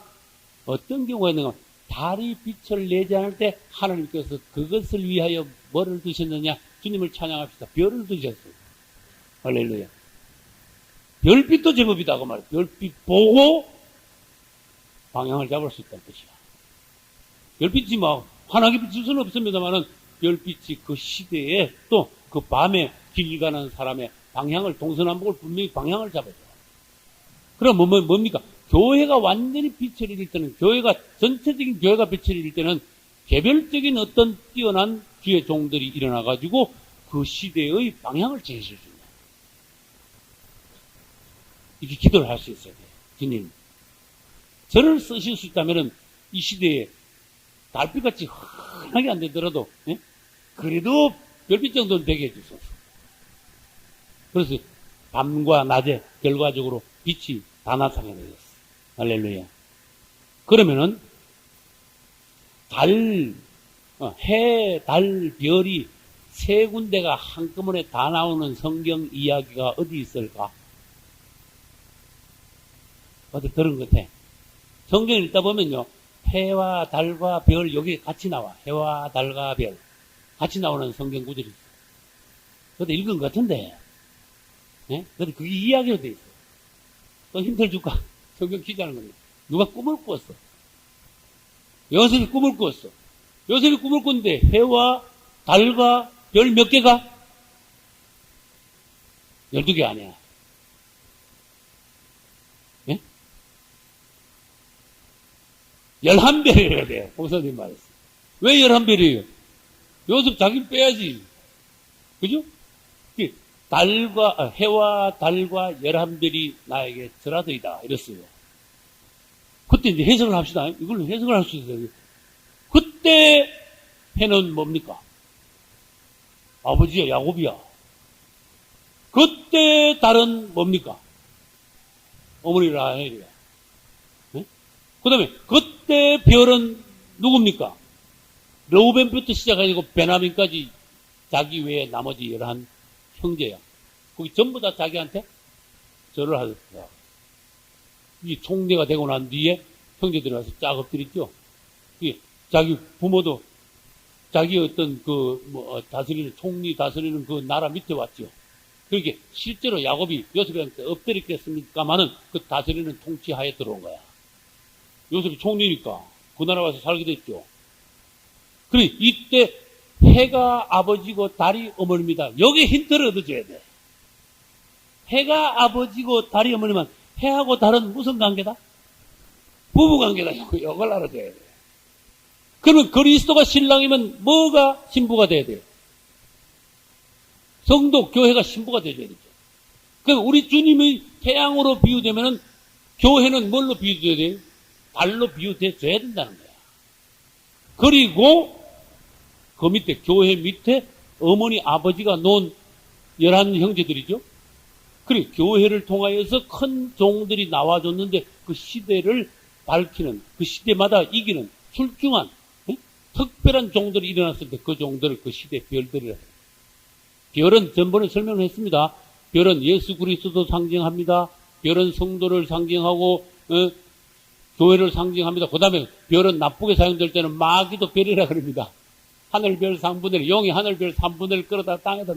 어떤 경우가 있는가? 달이 빛을 내지 않을 때 하나님께서 그것을 위하여 뭐를 두셨느냐? 주님을 찬양합시다. 별을 두셨어요. 할렐루야. 별빛도 제법이다 그 말이야. 별빛 보고 방향을 잡을 수 있다는 뜻이야. 별빛이 막 환하게 비칠 수는 없습니다만은 별빛이 그 시대에 또 그 밤에 길 가는 사람의 방향을 동서남북을 분명히 방향을 잡아줘. 그럼 뭡니까? 교회가 완전히 빛을 잃을 때는 교회가 전체적인 교회가 빛을 잃을 때는 개별적인 어떤 뛰어난 주의 종들이 일어나 가지고 그 시대의 방향을 제시해 준다. 이렇게 기도를 할 수 있어야 돼요. 주님, 저를 쓰실 수 있다면은 이 시대에 달빛같이 환하게 안 되더라도 그래도 별빛 정도는 되게 해주소서. 그래서 밤과 낮에 결과적으로 빛이 다 나타나게 되었어요. 할렐루야. 그러면은 해, 달, 별이 세 군데가 한꺼번에 다 나오는 성경 이야기가 어디 있을까? 어디 들은 것 같아. 성경 읽다 보면요, 해와 달과 별, 여기 같이 나와. 해와 달과 별. 같이 나오는 성경 구절이 있어요. 그것도 읽은 것 같은데. 예? 근데 그게 이야기로 돼 있어요. 또 힌트를 줄까? 성경 기자는 겁니다. 누가 꿈을 꾸었어. 요셉이 꿈을 꾸었어. 요셉이 꿈을 꿨는데 해와 달과 별 몇 개가? 12개 아니야. 예? 11별이어야 돼요. 목사님 말했어. 왜 11별이에요? 요셉 자기 빼야지. 그죠? 해와 달과 11별이 나에게 절하더이다. 이랬어요. 그때 이제 해석을 합시다. 이걸로 해석을 할 수 있어요. 그때 해는 뭡니까? 아버지야, 야곱이야. 그때 달은 뭡니까? 어머니 라헬이야. 네? 그 다음에 그때 별은 누굽니까? 르우벤부터 시작해가지고 베냐민까지 자기 외에 나머지 11 형제야. 거기 전부 다 자기한테 절을 하셨다. 이 총리가 되고 난 뒤에 형제들이 와서 쫙 엎드렸죠. 자기 부모도 자기 어떤 다스리는, 총리 다스리는 그 나라 밑에 왔죠. 그렇게 실제로 야곱이 요셉한테 엎드렸겠습니까마는 그 다스리는 통치하에 들어온 거야. 요셉이 총리니까 그 나라 와서 살게 됐죠. 그래, 이때 해가 아버지고 달이 어머니입니다. 여기 힌트를 얻어줘야 돼. 해가 아버지고 달이 어머니면 해하고 달은 무슨 관계다? 부부 관계다. 이걸 알아줘야 돼. 그러면 그리스도가 신랑이면 뭐가 신부가 돼야 돼요? 성도, 교회가 신부가 되어야 되죠. 그럼 우리 주님의 태양으로 비유되면은 교회는 뭘로 비유돼야 돼요? 달로 비유돼줘야 된다는 거야. 그리고 그 밑에, 교회 밑에 어머니, 아버지가 놓은 11 형제들이죠. 그래, 교회를 통하여서 큰 종들이 나와줬는데 그 시대를 밝히는, 그 시대마다 이기는 출중한, 특별한 종들이 일어났을 때 그 종들을 그 시대 별들이라 해요. 별은 전번에 설명을 했습니다. 별은 예수 그리스도도 상징합니다. 별은 성도를 상징하고 교회를 상징합니다. 그 다음에 별은 나쁘게 사용될 때는 마귀도 별이라 그럽니다. 하늘별 3분의 1, 용이 하늘별 3분의 1 끌어다 땅에다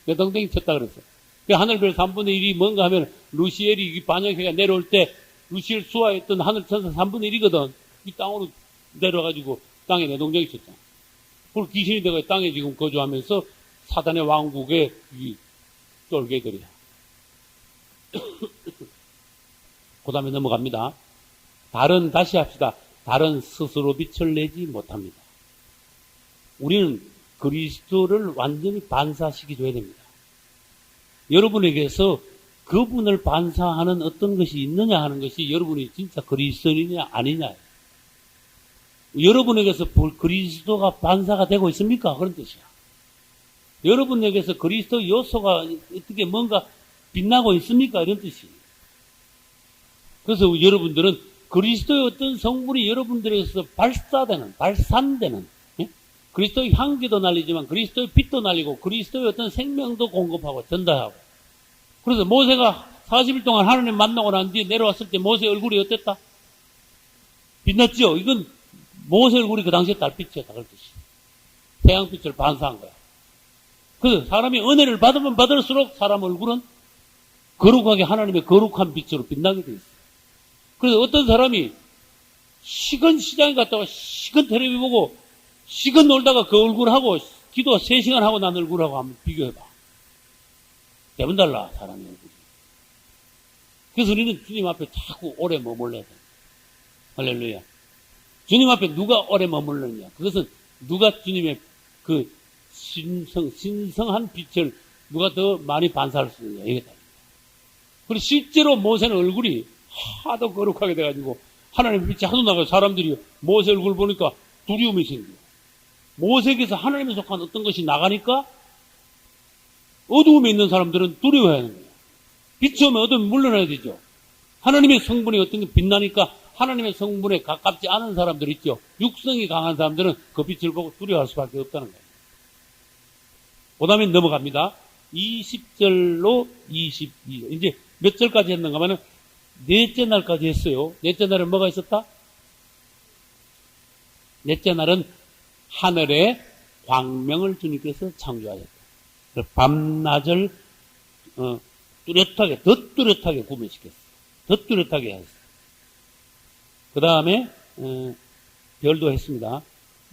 내덩댕이 쳤다 그랬어. 그 하늘별 3분의 1이 뭔가 하면 루시엘이 반영회가 내려올 때 루시엘 수하했던 하늘천사 3분의 1이거든. 이 땅으로 내려가지고 땅에 내동댕이 쳤잖아. 그리고 귀신이 되가 땅에 지금 거주하면서 사단의 왕국의 이 쫄개들이야. 그 다음에 넘어갑니다. 달은, 다시 합시다. 달은 스스로 빛을 내지 못합니다. 우리는 그리스도를 완전히 반사시켜줘야 됩니다. 여러분에게서 그분을 반사하는 어떤 것이 있느냐 하는 것이 여러분이 진짜 그리스도인이냐 아니냐. 여러분에게서 그리스도가 반사가 되고 있습니까? 그런 뜻이야. 여러분에게서 그리스도 요소가 어떻게 뭔가 빛나고 있습니까? 이런 뜻이에요. 그래서 여러분들은 그리스도의 어떤 성분이 여러분들에게서 발산되는, 예? 그리스도의 향기도 날리지만 그리스도의 빛도 날리고 그리스도의 어떤 생명도 공급하고 전달하고. 그래서 모세가 40일 동안 하나님 만나고 난 뒤에 내려왔을 때 모세 얼굴이 어땠다? 빛났죠? 이건 모세 얼굴이 그 당시에 달빛이었다. 그런 뜻이에요. 태양빛을 반사한 거야. 그래서 사람이 은혜를 받으면 받을수록 사람 얼굴은 거룩하게 하나님의 거룩한 빛으로 빛나게 돼 있어요. 그래서 어떤 사람이 식은 시장에 갔다가 식은 텔레비 보고 식은 놀다가 그 얼굴하고 기도 3시간 하고 난 얼굴하고 한번 비교해봐. 대분 달라, 사람의 얼굴이. 그래서 우리는 주님 앞에 자꾸 오래 머물러야 돼. 할렐루야. 주님 앞에 누가 오래 머물렀냐? 그것은 누가 주님의 그 신성한 빛을 누가 더 많이 반사할 수 있느냐? 이게 다. 그리고 실제로 모세는 얼굴이 하도 거룩하게 돼가지고 하나님의 빛이 하도 나가요. 사람들이 모세 얼굴 보니까 두려움이 생겨요. 모세에게서 하나님에 속한 어떤 것이 나가니까 어두움에 있는 사람들은 두려워해야 하는 거예요. 빛이 오면 어둠이 물러나야 되죠. 하나님의 성분이 어떤 게 빛나니까 하나님의 성분에 가깝지 않은 사람들 있죠. 육성이 강한 사람들은 그 빛을 보고 두려워할 수밖에 없다는 거예요. 그 다음에 넘어갑니다. 20절로 22절. 이제 몇 절까지 했는가 하면은 넷째 날까지 했어요. 넷째 날은 뭐가 있었다? 넷째 날은 하늘에 광명을 주님께서 창조하셨다. 밤낮을 뚜렷하게, 더 뚜렷하게 구분시켰어요. 더 뚜렷하게 했어요. 그 다음에 별도 했습니다.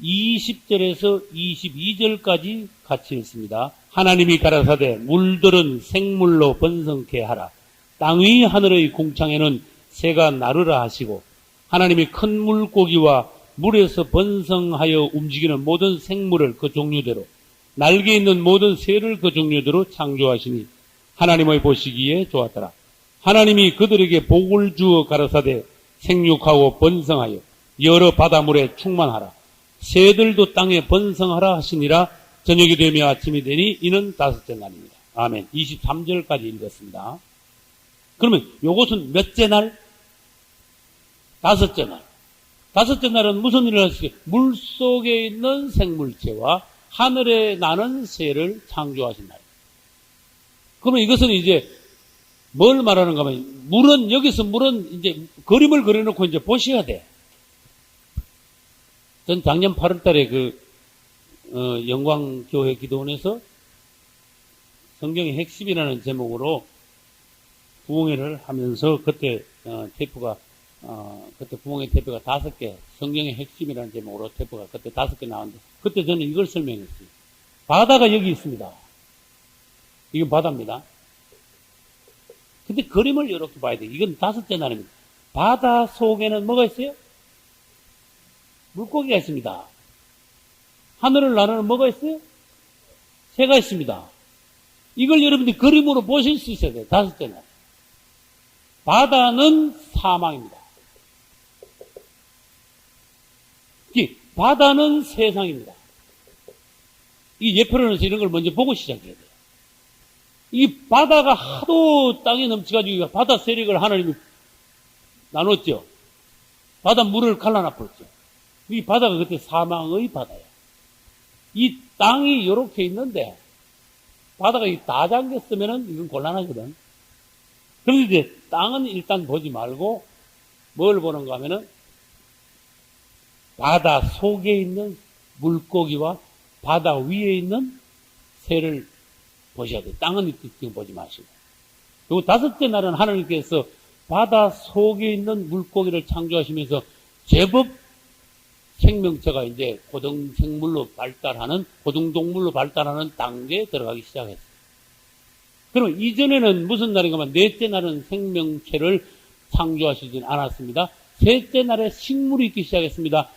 20절에서 22절까지 같이 했습니다. 하나님이 가라사대 물들은 생물로 번성케 하라. 땅 위 하늘의 궁창에는 새가 나르라 하시고 하나님이 큰 물고기와 물에서 번성하여 움직이는 모든 생물을 그 종류대로 날개 있는 모든 새를 그 종류대로 창조하시니 하나님의 보시기에 좋았더라. 하나님이 그들에게 복을 주어 가라사대 생육하고 번성하여 여러 바다물에 충만하라. 새들도 땅에 번성하라 하시니라. 저녁이 되며 아침이 되니 이는 다섯째 날입니다. 아멘. 23절까지 읽었습니다. 그러면 요것은 몇째 날? 다섯째 날. 다섯째 날은 무슨 일을 하시게? 물 속에 있는 생물체와 하늘에 나는 새를 창조하신 날. 그러면 이것은 이제 뭘 말하는가 하면 물은 여기서 물은 이제 그림을 그려놓고 이제 보셔야 돼. 전 작년 8월 달에 영광교회 기도원에서 성경의 핵심이라는 제목으로 부흥회를 하면서 그때 테이프가 그때 부흥회 테이프가 5개, 성경의 핵심이라는 제목으로 테이프가 그때 5개 나왔는데 그때 저는 이걸 설명했어요. 바다가 여기 있습니다. 이건 바다입니다. 근데 그림을 이렇게 봐야 돼요. 이건 다섯째 날입니다. 바다 속에는 뭐가 있어요? 물고기가 있습니다. 하늘을 나르는 뭐가 있어요? 새가 있습니다. 이걸 여러분들이 그림으로 보실 수 있어야 돼요. 다섯째 날. 바다는 사망입니다. 바다는 세상입니다. 이 예표론에서 이런 걸 먼저 보고 시작해야 돼요. 이 바다가 하도 땅에 넘쳐가지고 바다 세력을 하나님이 나눴죠. 바다 물을 갈라놨었죠. 이 바다가 그때 사망의 바다예요. 이 땅이 이렇게 있는데 바다가 다 잠겼으면은 이건 곤란하거든. 그런데 이제 땅은 일단 보지 말고 뭘 보는가 하면은 바다 속에 있는 물고기와 바다 위에 있는 새를 보셔야 돼요. 땅은 지금 보지 마시고. 그리고 다섯째 날은 하나님께서 바다 속에 있는 물고기를 창조하시면서 제법 생명체가 이제 고등생물로 발달하는, 고등동물로 발달하는 단계에 들어가기 시작했어요. 그럼 이전에는 무슨 날인가 하면 넷째 날은 생명체를 창조하시진 않았습니다. 셋째 날에 식물이 있기 시작했습니다.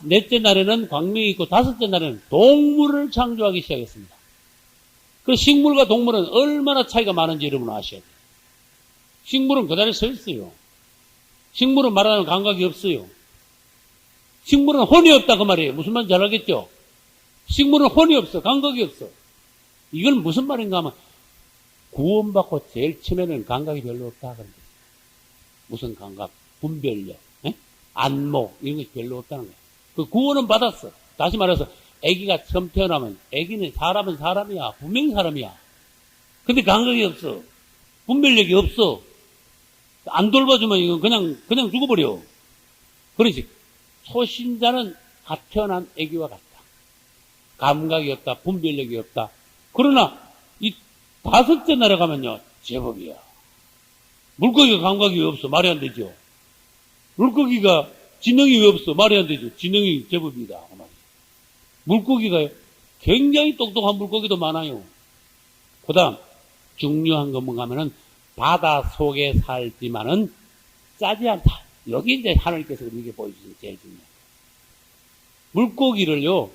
넷째 날에는 광명이 있고 다섯째 날에는 동물을 창조하기 시작했습니다. 그 식물과 동물은 얼마나 차이가 많은지 여러분 아셔야 돼요. 식물은 그 자리에 서 있어요. 식물은 말하는 감각이 없어요. 식물은 혼이 없다 그 말이에요. 무슨 말인지 잘 알겠죠? 식물은 혼이 없어. 감각이 없어. 이건 무슨 말인가 하면 구원받고 제일 처음에는 감각이 별로 없다 그런 거예요. 무슨 감각? 분별력, 안목 이런 것이 별로 없다는 거예요. 그 구원은 받았어. 다시 말해서 아기가 처음 태어나면 아기는 사람은 사람이야. 분명히 사람이야. 근데 감각이 없어. 분별력이 없어. 안 돌봐주면 이건 그냥 죽어버려. 그러지. 초신자는 갓 태어난 아기와 같다. 감각이 없다. 분별력이 없다. 그러나 이 다섯째 날에 가면요. 제법이야. 물고기가 감각이 왜 없어? 말이 안 되죠. 물고기가 지능이 왜 없어? 말이 안 되죠. 지능이 제법이다. 물고기가 굉장히 똑똑한 물고기도 많아요. 그 다음 중요한 건 뭔가 하면은 바다 속에 살지만은 짜지 않다. 여기 이제 하나님께서 이렇게 보여주신 제일 중요해요. 물고기를요,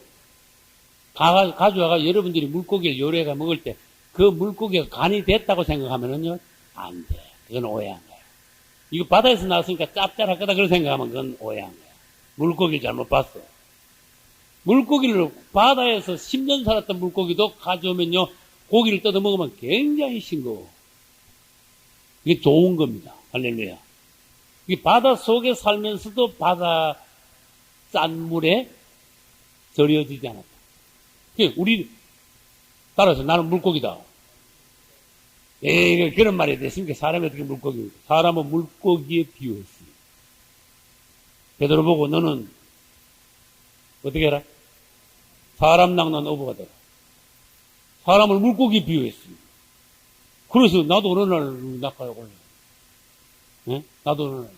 가져와가 여러분들이 물고기를 요리해가 먹을 때 그 물고기가 간이 됐다고 생각하면은요, 안 돼. 그건 오해한 거야. 이거 바다에서 나왔으니까 짭짤할 거다 그런 생각하면 그건 오해한 거야. 물고기를 잘못 봤어. 물고기를 바다에서 10년 살았던 물고기도 가져오면요, 고기를 뜯어 먹으면 굉장히 싱거워. 이게 좋은 겁니다. 할렐루야. 이 바다 속에 살면서도 바다 짠물에 절여지지 않았다. 우리 따라서 나는 물고기다. 에이, 그런 말이 됐습니까? 사람이 어떻게 물고기입니까? 사람은 물고기에 비유했습니다. 베드로 보고 너는 어떻게 해라? 사람 낚는 어부가 되라. 사람을 물고기에 비유했습니다. 그래서 나도 어느 날 낚아야 올라. 네? 나도 어느 날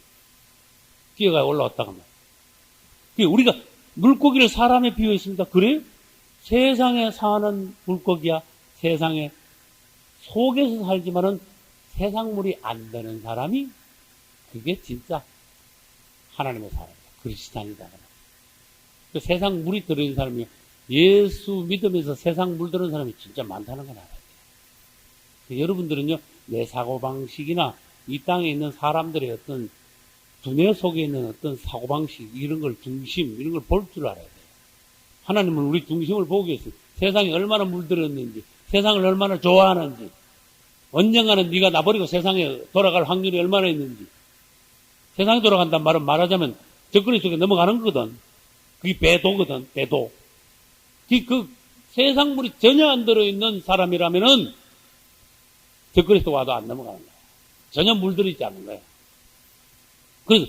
뛰어가 올라왔다가 말이야. 우리가 물고기를 사람에 비유했습니다. 그래? 세상에 사는 물고기야. 세상에 속에서 살지만은 세상 물이 안 되는 사람이 그게 진짜 하나님의 사람이다. 그리스도인이다. 그 세상 물이 들어있는 사람이 예수 믿으면서 세상 물 들은 사람이 진짜 많다는 걸 알아야 돼요. 여러분들은요, 내 사고방식이나 이 땅에 있는 사람들의 어떤 두뇌 속에 있는 어떤 사고방식, 이런 걸 중심, 이런 걸 볼 줄 알아야 돼요. 하나님은 우리 중심을 보기 위해서 세상에 얼마나 물들었는지, 세상을 얼마나 좋아하는지, 언젠가는 네가 나버리고 세상에 돌아갈 확률이 얼마나 있는지. 세상에 돌아간다는 말은 말하자면 적그리 속에 넘어가는 거거든. 그게 배도거든, 배도. 그 세상물이 전혀 안 들어있는 사람이라면은 적그리스도 와도 안 넘어가는 거야. 전혀 물들이지 않는 거야. 그래서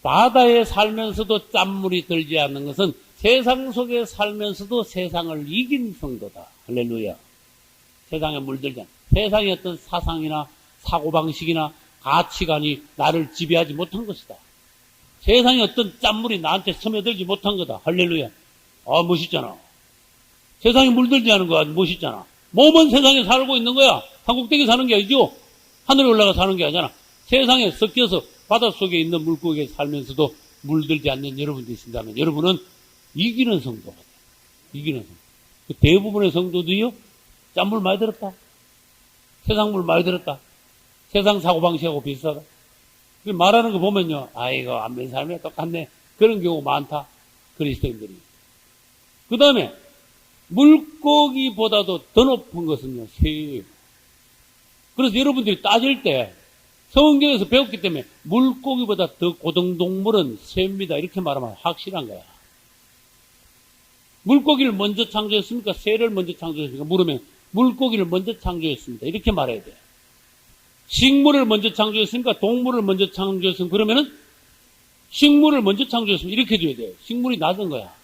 바다에 살면서도 짠물이 들지 않는 것은 세상 속에 살면서도 세상을 이긴 성도다. 할렐루야. 세상에 물들지 않는, 세상의 어떤 사상이나 사고방식이나 가치관이 나를 지배하지 못한 것이다. 세상에 어떤 짠물이 나한테 스며들지 못한 거다. 할렐루야. 아, 멋있잖아. 세상에 물들지 않은 거 멋있잖아. 몸은 세상에 살고 있는 거야. 한국댁에 사는 게 아니죠. 하늘에 올라가 사는 게 아니잖아. 세상에 섞여서 바닷속에 있는 물고기에 살면서도 물들지 않는 여러분들이 있다면 여러분은 이기는 성도가 돼요. 이기는 성도. 대부분의 성도도요, 짠물 많이 들었다. 세상물 많이 들었다. 세상 사고방식하고 비슷하다. 말하는 거 보면요, 아이고, 안 믿는 사람이 똑같네. 그런 경우 많다. 그리스도인들이. 그 다음에, 물고기보다도 더 높은 것은요, 새예요. 그래서 여러분들이 따질 때, 성경에서 배웠기 때문에, 물고기보다 더 고등동물은 새입니다. 이렇게 말하면 확실한 거야. 물고기를 먼저 창조했습니까? 새를 먼저 창조했습니까? 물으면, 물고기를 먼저 창조했습니다. 이렇게 말해야 돼요. 식물을 먼저 창조했으니까 동물을 먼저 창조했으면 그러면은 식물을 먼저 창조했으면 이렇게 돼야 돼요. 식물이 낮은 거야.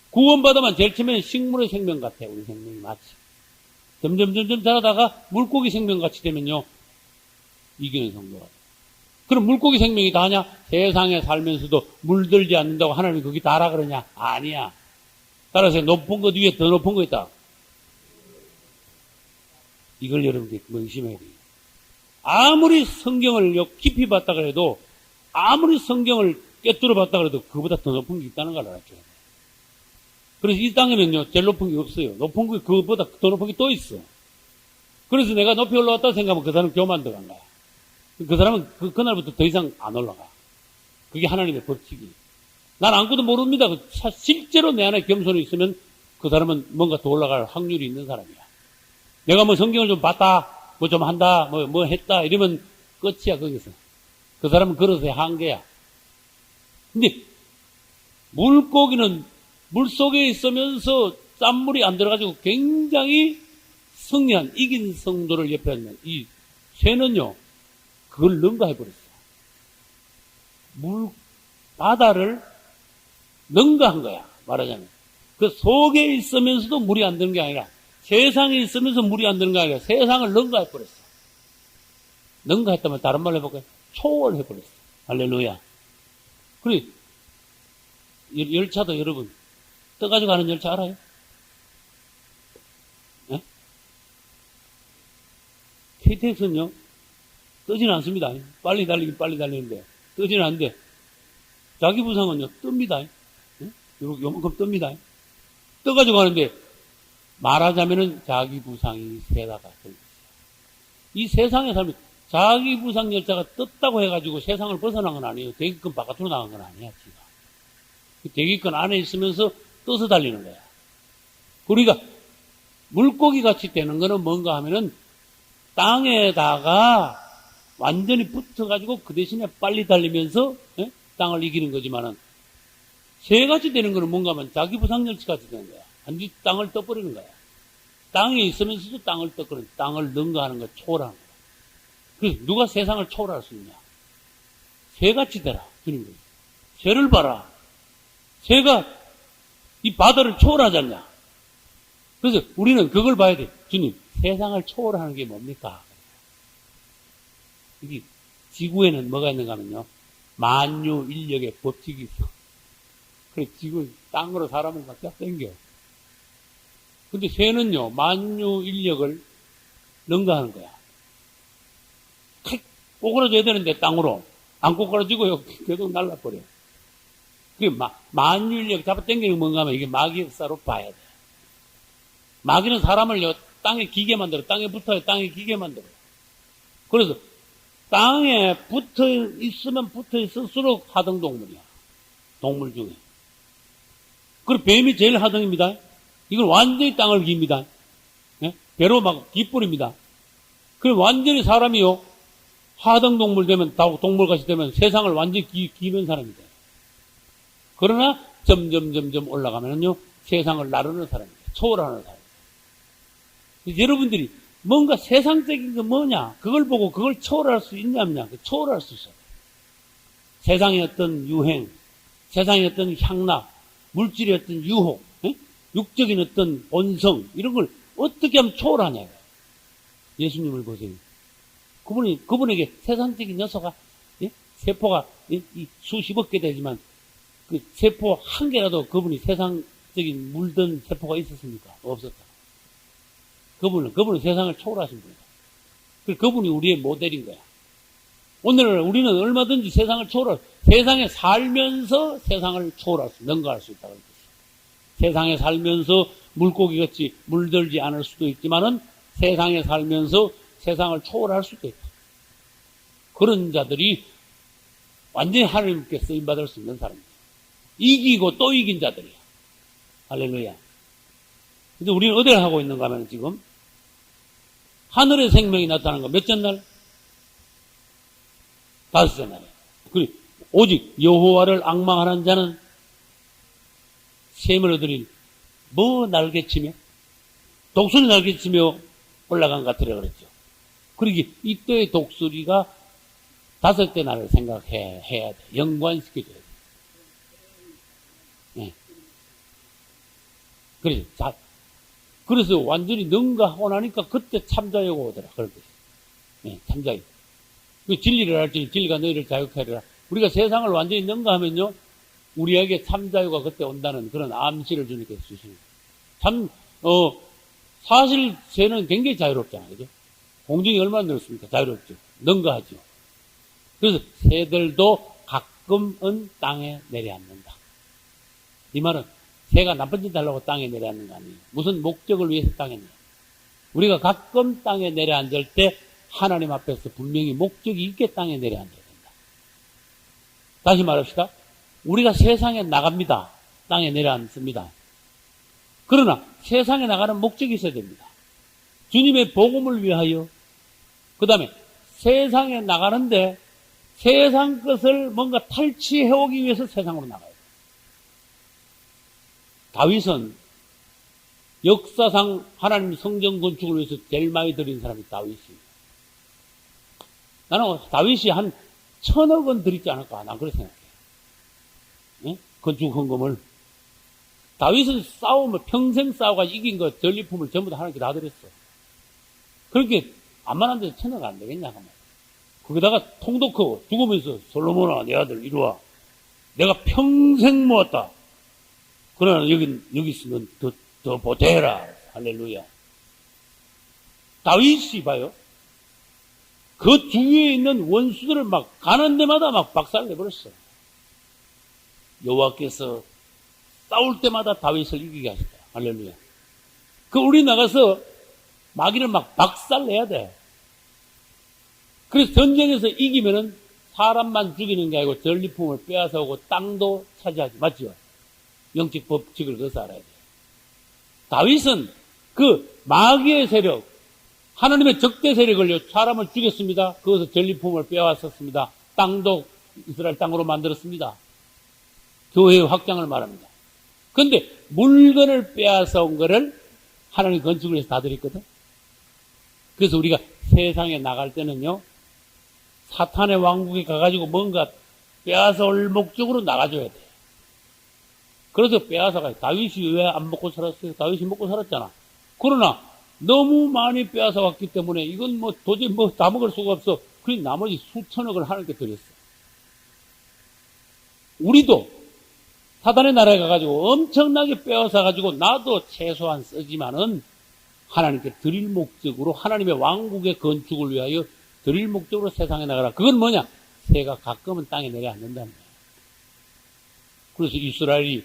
구원받으면 제일 처음에는 식물의 생명 같아. 우리 생명이 마치. 점점 자라다가 물고기 생명같이 되면요. 이기는 성도가 돼. 그럼 물고기 생명이 다냐? 세상에 살면서도 물들지 않는다고 하나님이 거기 다라 그러냐? 아니야. 따라서 높은 것 위에 더 높은 거 있다. 이걸 여러분들이 명심해야 돼요. 아무리 성경을 깊이 봤다 그래도, 아무리 성경을 꿰뚫어 봤다 그래도 그보다 더 높은 게 있다는 걸 알았죠. 그래서 이 땅에는요, 제일 높은 게 없어요. 높은 게 그거보다 더 높은 게 또 있어. 그래서 내가 높이 올라왔다고 생각하면 그 사람은 교만 들어간 거야. 그 사람은 그날부터 더 이상 안 올라가. 그게 하나님의 법칙이. 난 아무것도 모릅니다. 실제로 내 안에 겸손이 있으면 그 사람은 뭔가 더 올라갈 확률이 있는 사람이야. 내가 뭐 성경을 좀 봤다, 뭐 좀 한다, 뭐 했다, 이러면 끝이야, 거기서. 그 사람은 그릇의 한계야. 근데, 물고기는 물 속에 있으면서 짠물이 안 들어가지고 굉장히 승리한, 이긴 성도를 옆에 하면, 이 새는요, 그걸 능가해버렸어. 바다를 능가한 거야, 말하자면. 그 속에 있으면서도 물이 안 드는 게 아니라, 세상에 있으면서 물이 안 드는 게 아니라 세상을 능가해버렸어. 능가했다면 다른 말로 해볼까요? 초월해버렸어. 할렐루야. 그래, 열차도 여러분, 떠가지고 가는 열차 알아요? 네? KTX는요, 뜨지는 않습니다. 빨리 달리긴 빨리 달리는데, 뜨지는 않는데, 자기 부상은요, 뜹니다. 네? 요만큼 뜹니다. 떠가지고 가는데, 말하자면은 자기 부상이 세다가 될 것이야. 이 세상에 살면 자기 부상 열차가 떴다고 해가지고 세상을 벗어난 건 아니에요. 대기권 바깥으로 나간 건 아니야, 지가. 그 대기권 안에 있으면서 떠서 달리는 거야. 우리가 물고기 같이 되는 거는 뭔가 하면은 땅에다가 완전히 붙어가지고 그 대신에 빨리 달리면서 땅을 이기는 거지만은 새같이 되는 거는 뭔가 하면 자기 부상열치 같이 되는 거야. 완전히 땅을 떠버리는 거야. 땅에 있으면서도 땅을 떠버리는 거야. 땅을 능가하는 거야. 초월하는 거야. 그래서 누가 세상을 초월할 수 있냐? 새같이 되라. 주님. 새를 봐라. 새가 이 바다를 초월하지 않냐? 그래서 우리는 그걸 봐야 돼. 주님, 세상을 초월하는 게 뭡니까? 이게 지구에는 뭐가 있는가 하면요. 만유인력의 법칙이 있어. 그래, 지구, 땅으로 사람을 막 쫙 당겨. 근데 새는요, 만유인력을 능가하는 거야. 꼬꾸라져야 되는데, 땅으로. 안 꼬꾸라지고요, 계속 날라버려. 그게 만유인력 잡아 당기는 게 뭔가 하면 이게 마귀 역사로 봐야 돼. 마귀는 사람을요, 땅에 기게 만들어. 땅에 붙어요. 땅에 기게 만들어. 그래서 땅에 붙어 있으면 붙어 있을수록 하등동물이야. 동물 중에. 그리고 뱀이 제일 하등입니다. 이건 완전히 땅을 깁니다. 예? 배로 막 기뿌립니다. 그럼 완전히 사람이요, 하등동물 되면, 동물같이 되면 세상을 완전히 기면 사람이 돼요. 그러나 점점 올라가면요, 세상을 나르는 사람이에요. 초월하는 사람. 여러분들이 뭔가 세상적인 게 뭐냐? 그걸 보고 그걸 초월할 수 있냐, 없냐? 초월할 수 있어요. 세상의 어떤 유행, 세상의 어떤 향락, 물질의 어떤 유혹, 육적인 어떤 본성, 이런 걸 어떻게 하면 초월하냐고요. 예수님을 보세요. 그분에게 세상적인 요소가, 세포가 수십억 개 되지만, 그 세포 한 개라도 그분이 세상적인 물든 세포가 있었습니까? 없었다. 그분은 세상을 초월하신 분이다. 그분이 우리의 모델인 거야. 오늘 우리는 얼마든지 세상을 세상에 살면서 세상을 초월할 수, 능가할 수 있다고 했어요. 세상에 살면서 물고기같이 물들지 않을 수도 있지만은 세상에 살면서 세상을 초월할 수도 있다. 그런 자들이 완전히 하나님께 쓰임받을 수 있는 사람이에요. 이기고 또 이긴 자들이야. 할렐루야. 근데 우리는 어디를 하고 있는가 하면 지금 하늘의 생명이 나타난 거 몇 전날? 5째 날에. 그리고 오직 여호와를 앙망하는 자는 셈을 얻으리. 뭐 날개치며? 독수리 날개치며 올라간 것 같으라 그랬죠. 그러기 이때의 독수리가 5째 날을 생각해야 돼. 연관시켜줘야 돼. 네. 그래서 완전히 능가하고 나니까 그때 참자여가 오더라. 그럴 때. 네, 참자여. 그 진리를 알지, 진리가 너희를 자유케하리라. 우리가 세상을 완전히 능가하면요, 우리에게 참자유가 그때 온다는 그런 암시를 주님께서 주시는 거예요. 사실 새는 굉장히 자유롭잖아요. 그죠? 공중이 얼마나 넓습니까? 자유롭죠. 능가하죠. 그래서 새들도 가끔은 땅에 내려앉는다. 이 말은 새가 나쁜 짓 하려고 땅에 내려앉는 거 아니에요. 무슨 목적을 위해서 땅에 내려. 우리가 가끔 땅에 내려앉을 때 하나님 앞에서 분명히 목적이 있게 땅에 내려앉아야 된다. 다시 말합시다. 우리가 세상에 나갑니다. 땅에 내려앉습니다. 그러나 세상에 나가는 목적이 있어야 됩니다. 주님의 복음을 위하여, 그 다음에 세상에 나가는데 세상 것을 뭔가 탈취해오기 위해서 세상으로 나가요. 다윗은 역사상 하나님 성전 건축을 위해서 제일 많이 들인 사람이 다윗입니다. 나는 다윗이 한 1,000억 원 들이지 않을까? 난 그렇게 생각해요. 예? 건축 헌금을. 다윗은 평생 싸워가지고 이긴 거 전리품을 전부 다 하나님께 다 드렸어. 그렇게 안만한데 1,000억 안 되겠냐? 거기다가 통도 크고 죽으면서 솔로몬아, 내 아들 이리 와. 내가 평생 모았다. 그러나 여기 있으면 더 보태라. 할렐루야. 다윗이 봐요. 그 주위에 있는 원수들을 막 가는 데마다 막 박살내버렸어. 여호와께서 싸울 때마다 다윗을 이기게 하셨다. 할렐루야. 우리 나가서 마귀를 막 박살내야 돼. 그래서 전쟁에서 이기면은 사람만 죽이는 게 아니고 전리품을 빼앗아오고 땅도 차지하지. 맞죠? 영적 법칙을 그래서 알아야 돼. 다윗은 그 마귀의 세력, 하나님의 적대 세력을요, 사람을 죽였습니다. 그것을 전리품을 빼앗았습니다. 땅도 이스라엘 땅으로 만들었습니다. 교회의 확장을 말합니다. 그런데 물건을 빼앗아 온 거를 하나님 건축을 해서 다 드렸거든. 그래서 우리가 세상에 나갈 때는요, 사탄의 왕국에 가가지고 뭔가 빼앗아 올 목적으로 나가줘야 돼. 그래서 빼앗아가요. 다윗이 왜 안 먹고 살았어요? 다윗이 먹고 살았잖아. 그러나 너무 많이 빼앗아 왔기 때문에 이건 뭐 도저히 뭐 다 먹을 수가 없어. 그래서 나머지 수천억을 하나님께 드렸어. 우리도 사단의 나라에 가가지고 엄청나게 빼앗아가지고 나도 최소한 쓰지만은 하나님께 드릴 목적으로 하나님의 왕국의 건축을 위하여 드릴 목적으로 세상에 나가라. 그건 뭐냐? 새가 가끔은 땅에 내려앉는다는 거예요. 그래서 이스라엘이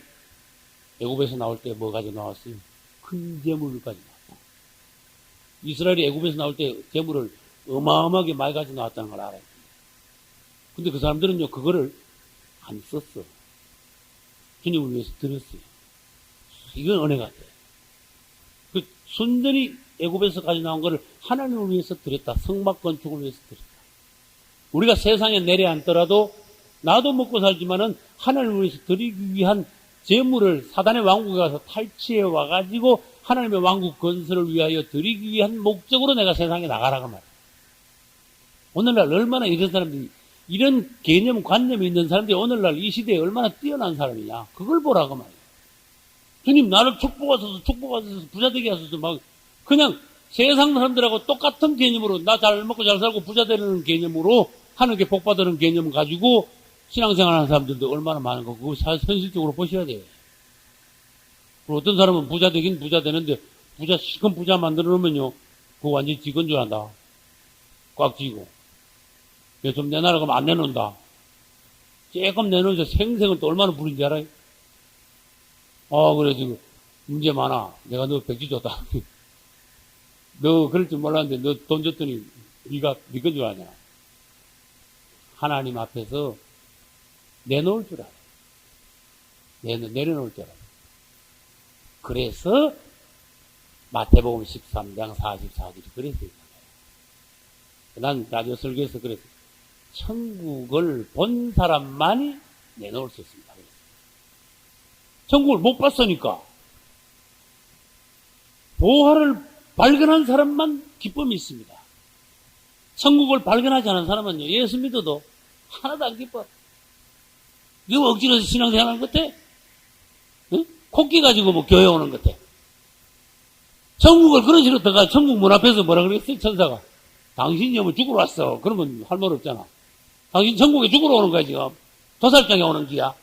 애굽에서 나올 때 뭐 가지고 나왔어요? 큰 재물을 가지고 나왔어요. 이스라엘이 애굽에서 나올 때 재물을 어마어마하게 많이 가지고 나왔다는 걸 알아요. 근데 그 사람들은요, 그거를 안 썼어. 주님을 위해서 드렸어요. 이건 은혜 같아요. 그 순전히 애굽에서 가지고 나온 거를 하나님을 위해서 드렸다. 성막 건축을 위해서 드렸다. 우리가 세상에 내려앉더라도 나도 먹고 살지만은 하나님을 위해서 드리기 위한 재물을 사단의 왕국에 가서 탈취해 와가지고 하나님의 왕국 건설을 위하여 드리기 위한 목적으로 내가 세상에 나가라고 말이야. 오늘날 얼마나 이런 사람들이, 이런 개념, 관념이 있는 사람들이 오늘날 이 시대에 얼마나 뛰어난 사람이냐. 그걸 보라고 말이야. 주님 나를 축복하소서, 축복하소서, 부자되게 하소서, 막 그냥 세상 사람들하고 똑같은 개념으로 나 잘 먹고 잘 살고 부자 되는 개념으로 하늘께 복 받는 개념 가지고 신앙생활 하는 사람들도 얼마나 많은 거, 그거 현실적으로 보셔야 돼요. 그리고 어떤 사람은 부자 되긴 부자 되는데, 시큰 부자 만들어 놓으면요, 그거 완전히 지건 줄 안다. 꽉 쥐고. 좀 내놔라 그러면 안 내놓는다. 조금 내놓으면서 생생은 또 얼마나 부린지 알아요? 그래, 지금 문제 많아. 내가 너 백지 줬다. 너 그럴 줄 몰랐는데 너 돈 줬더니 네가 네 건 줄 아냐. 하나님 앞에서 내놓을 줄 알아. 내려놓을 줄 알아. 그래서 마태복음 13장 44절이 그랬어요. 난 라디오 설교에서 그랬어요. 천국을 본 사람만이 내놓을 수 있습니다. 천국을 못 봤으니까 보화를 발견한 사람만 기쁨이 있습니다. 천국을 발견하지 않은 사람은요, 예수 믿어도 하나도 안 기뻐. 이거 억지로 신앙생활 하는 것 같아? 응? 코끼 가지고 뭐 교회 오는 것 같아. 천국을 그런 식으로 들어가, 천국 문 앞에서 뭐라 그랬어요, 천사가? 당신이 뭐 죽으러 왔어. 그러면 할 말 없잖아. 당신 천국에 죽으러 오는 거야, 지금. 도살장에 오는 기야.